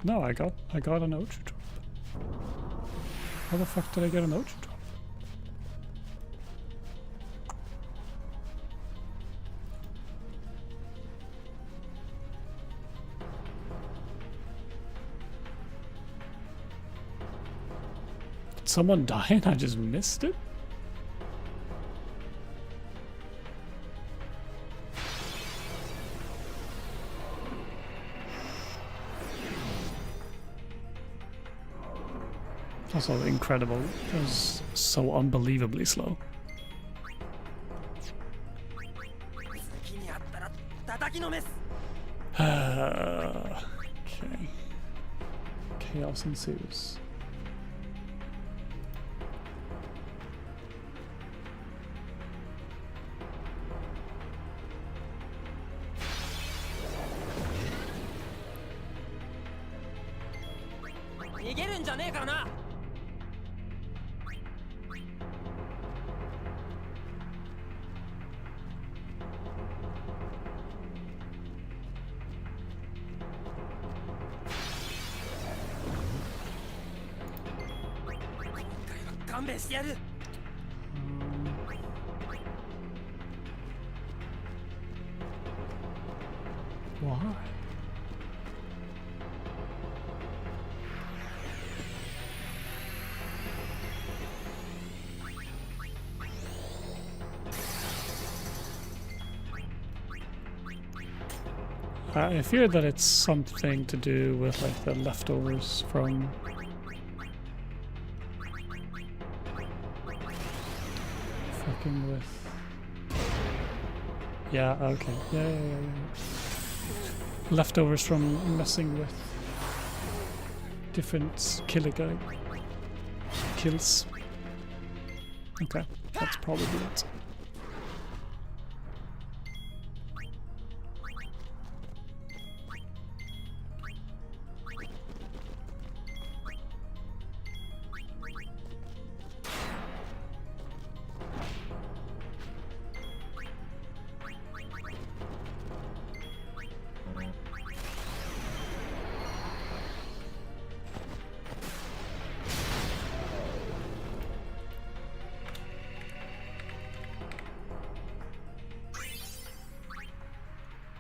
No, I got an Ocho drop. How the fuck did I get an Ocho drop? Did someone die and I just missed it? Also incredible. It was so unbelievably slow. Okay. Chaos ensues. Why? I fear that it's something to do with like the leftovers from fucking with. Yeah, okay. Yeah. Leftovers from messing with different kills. Okay, that's probably it.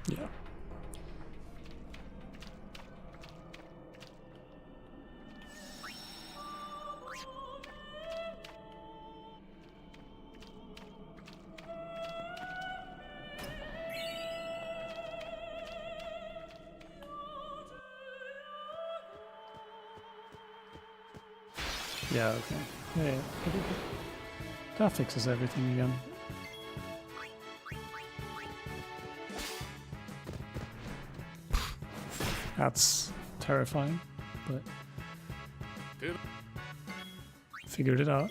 Yeah. Yeah, okay. Yeah. That fixes everything again. That's terrifying, but figured it out.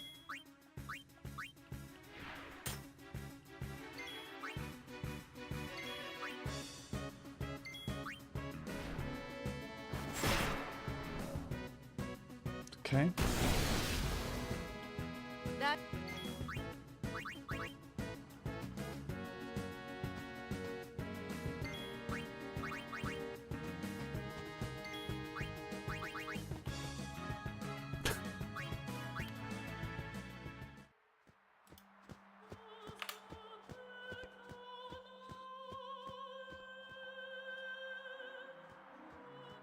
Okay. That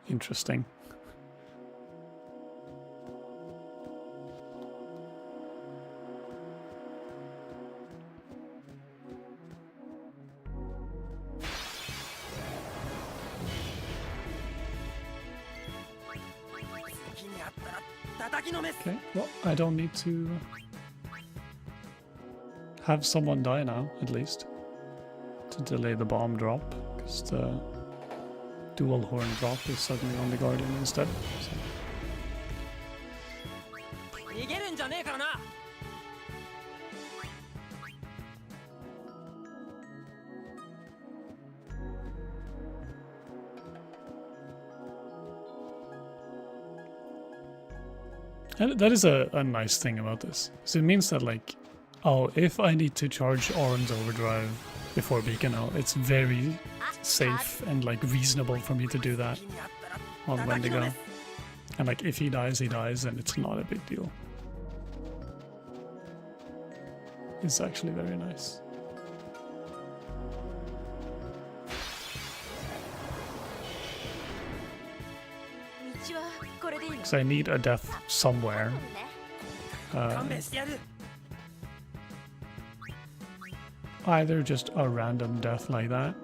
Interesting. Okay, well, I don't need to have someone die now, at least, to delay the bomb drop, because the dual horn drop is suddenly on the Guardian instead. So. And that is a nice thing about this. So it means that, like, oh, if I need to charge Oran's overdrive before Beacon out, it's very safe and, like, reasonable for me to do that on Wendigo. And, like, if he dies, and it's not a big deal. It's actually very nice. Because I need a death somewhere. Either just a random death like that,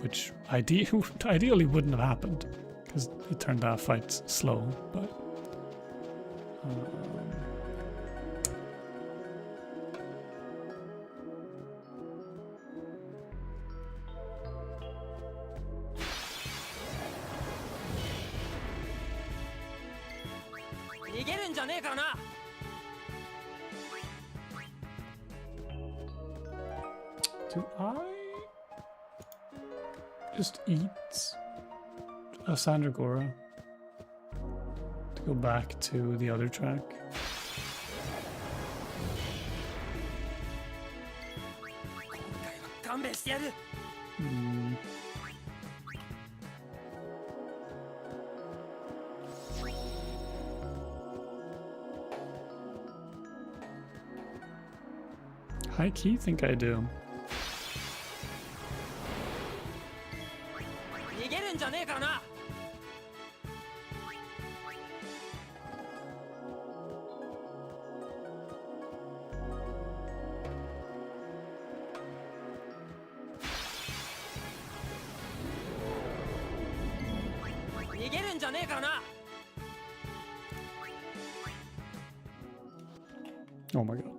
which ideally wouldn't have happened, because it turned that fight slow, but... do I just eat a Sandragora to go back to the other track? High key think I do. Oh my god.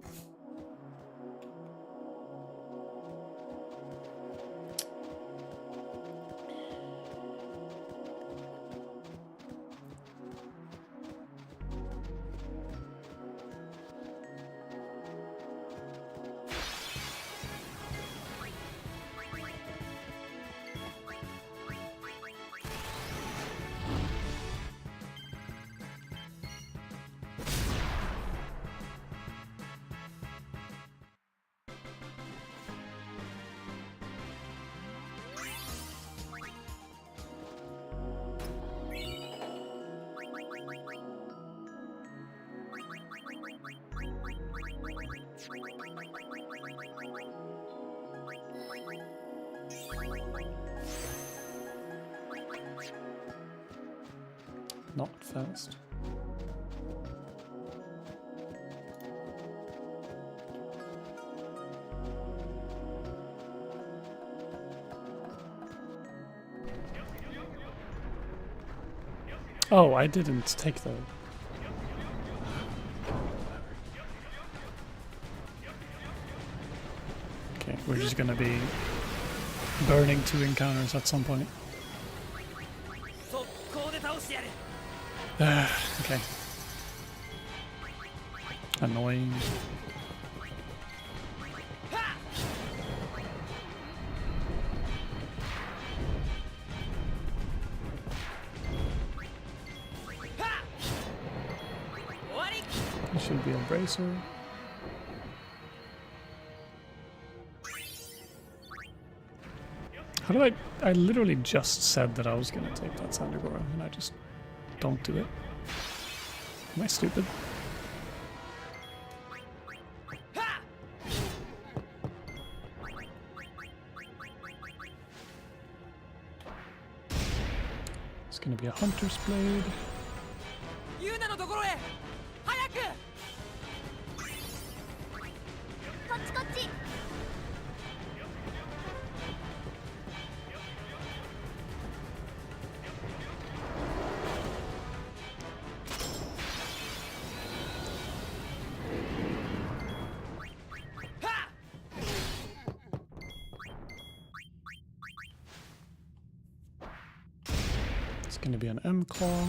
not fast. Oh, I didn't take the... Okay, we're just gonna be burning 2 encounters at some point. Okay. Annoying. It should be a bracer. How do I literally just said that I was gonna take that Sandagora and I just don't do it. Am I stupid? It's gonna be a Hunter's Blade. It's gonna be an M-Claw.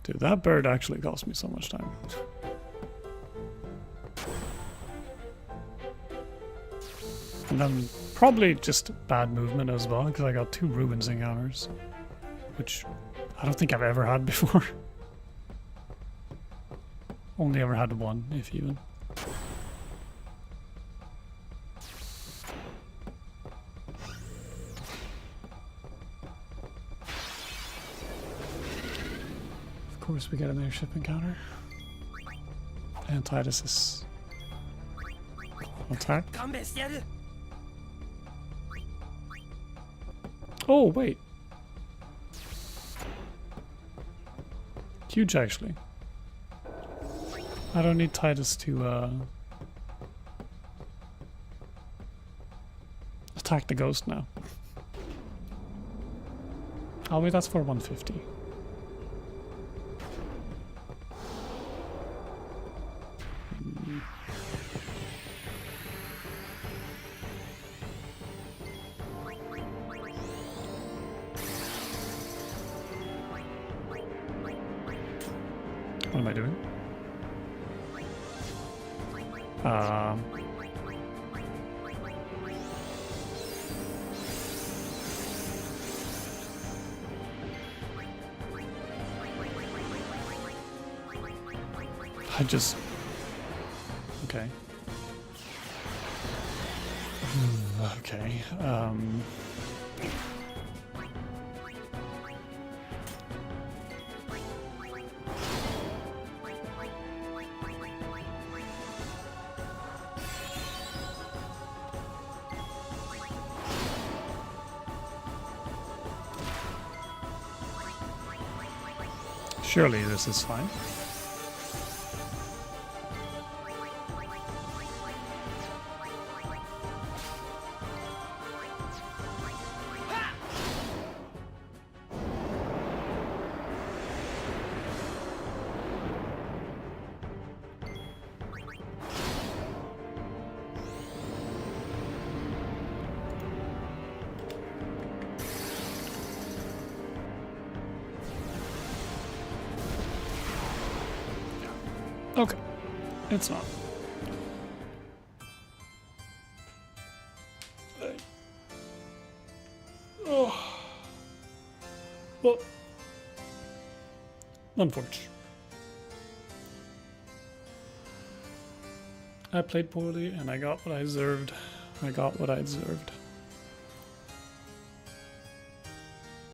Dude, that bird actually cost me so much time. And then probably just bad movement as well, because I got 2 Ruins encounters, which I don't think I've ever had before. Only ever had 1, if even. Of course we get an airship encounter. And Titus is attack. Oh wait. Huge actually. I don't need Titus to attack the ghost now. Oh wait, that's for 150. What am I doing? I just... Okay. Okay, surely this is fine. Okay, it's not. Oh. Well, unfortunate. I played poorly and I got what I deserved. I got what I deserved.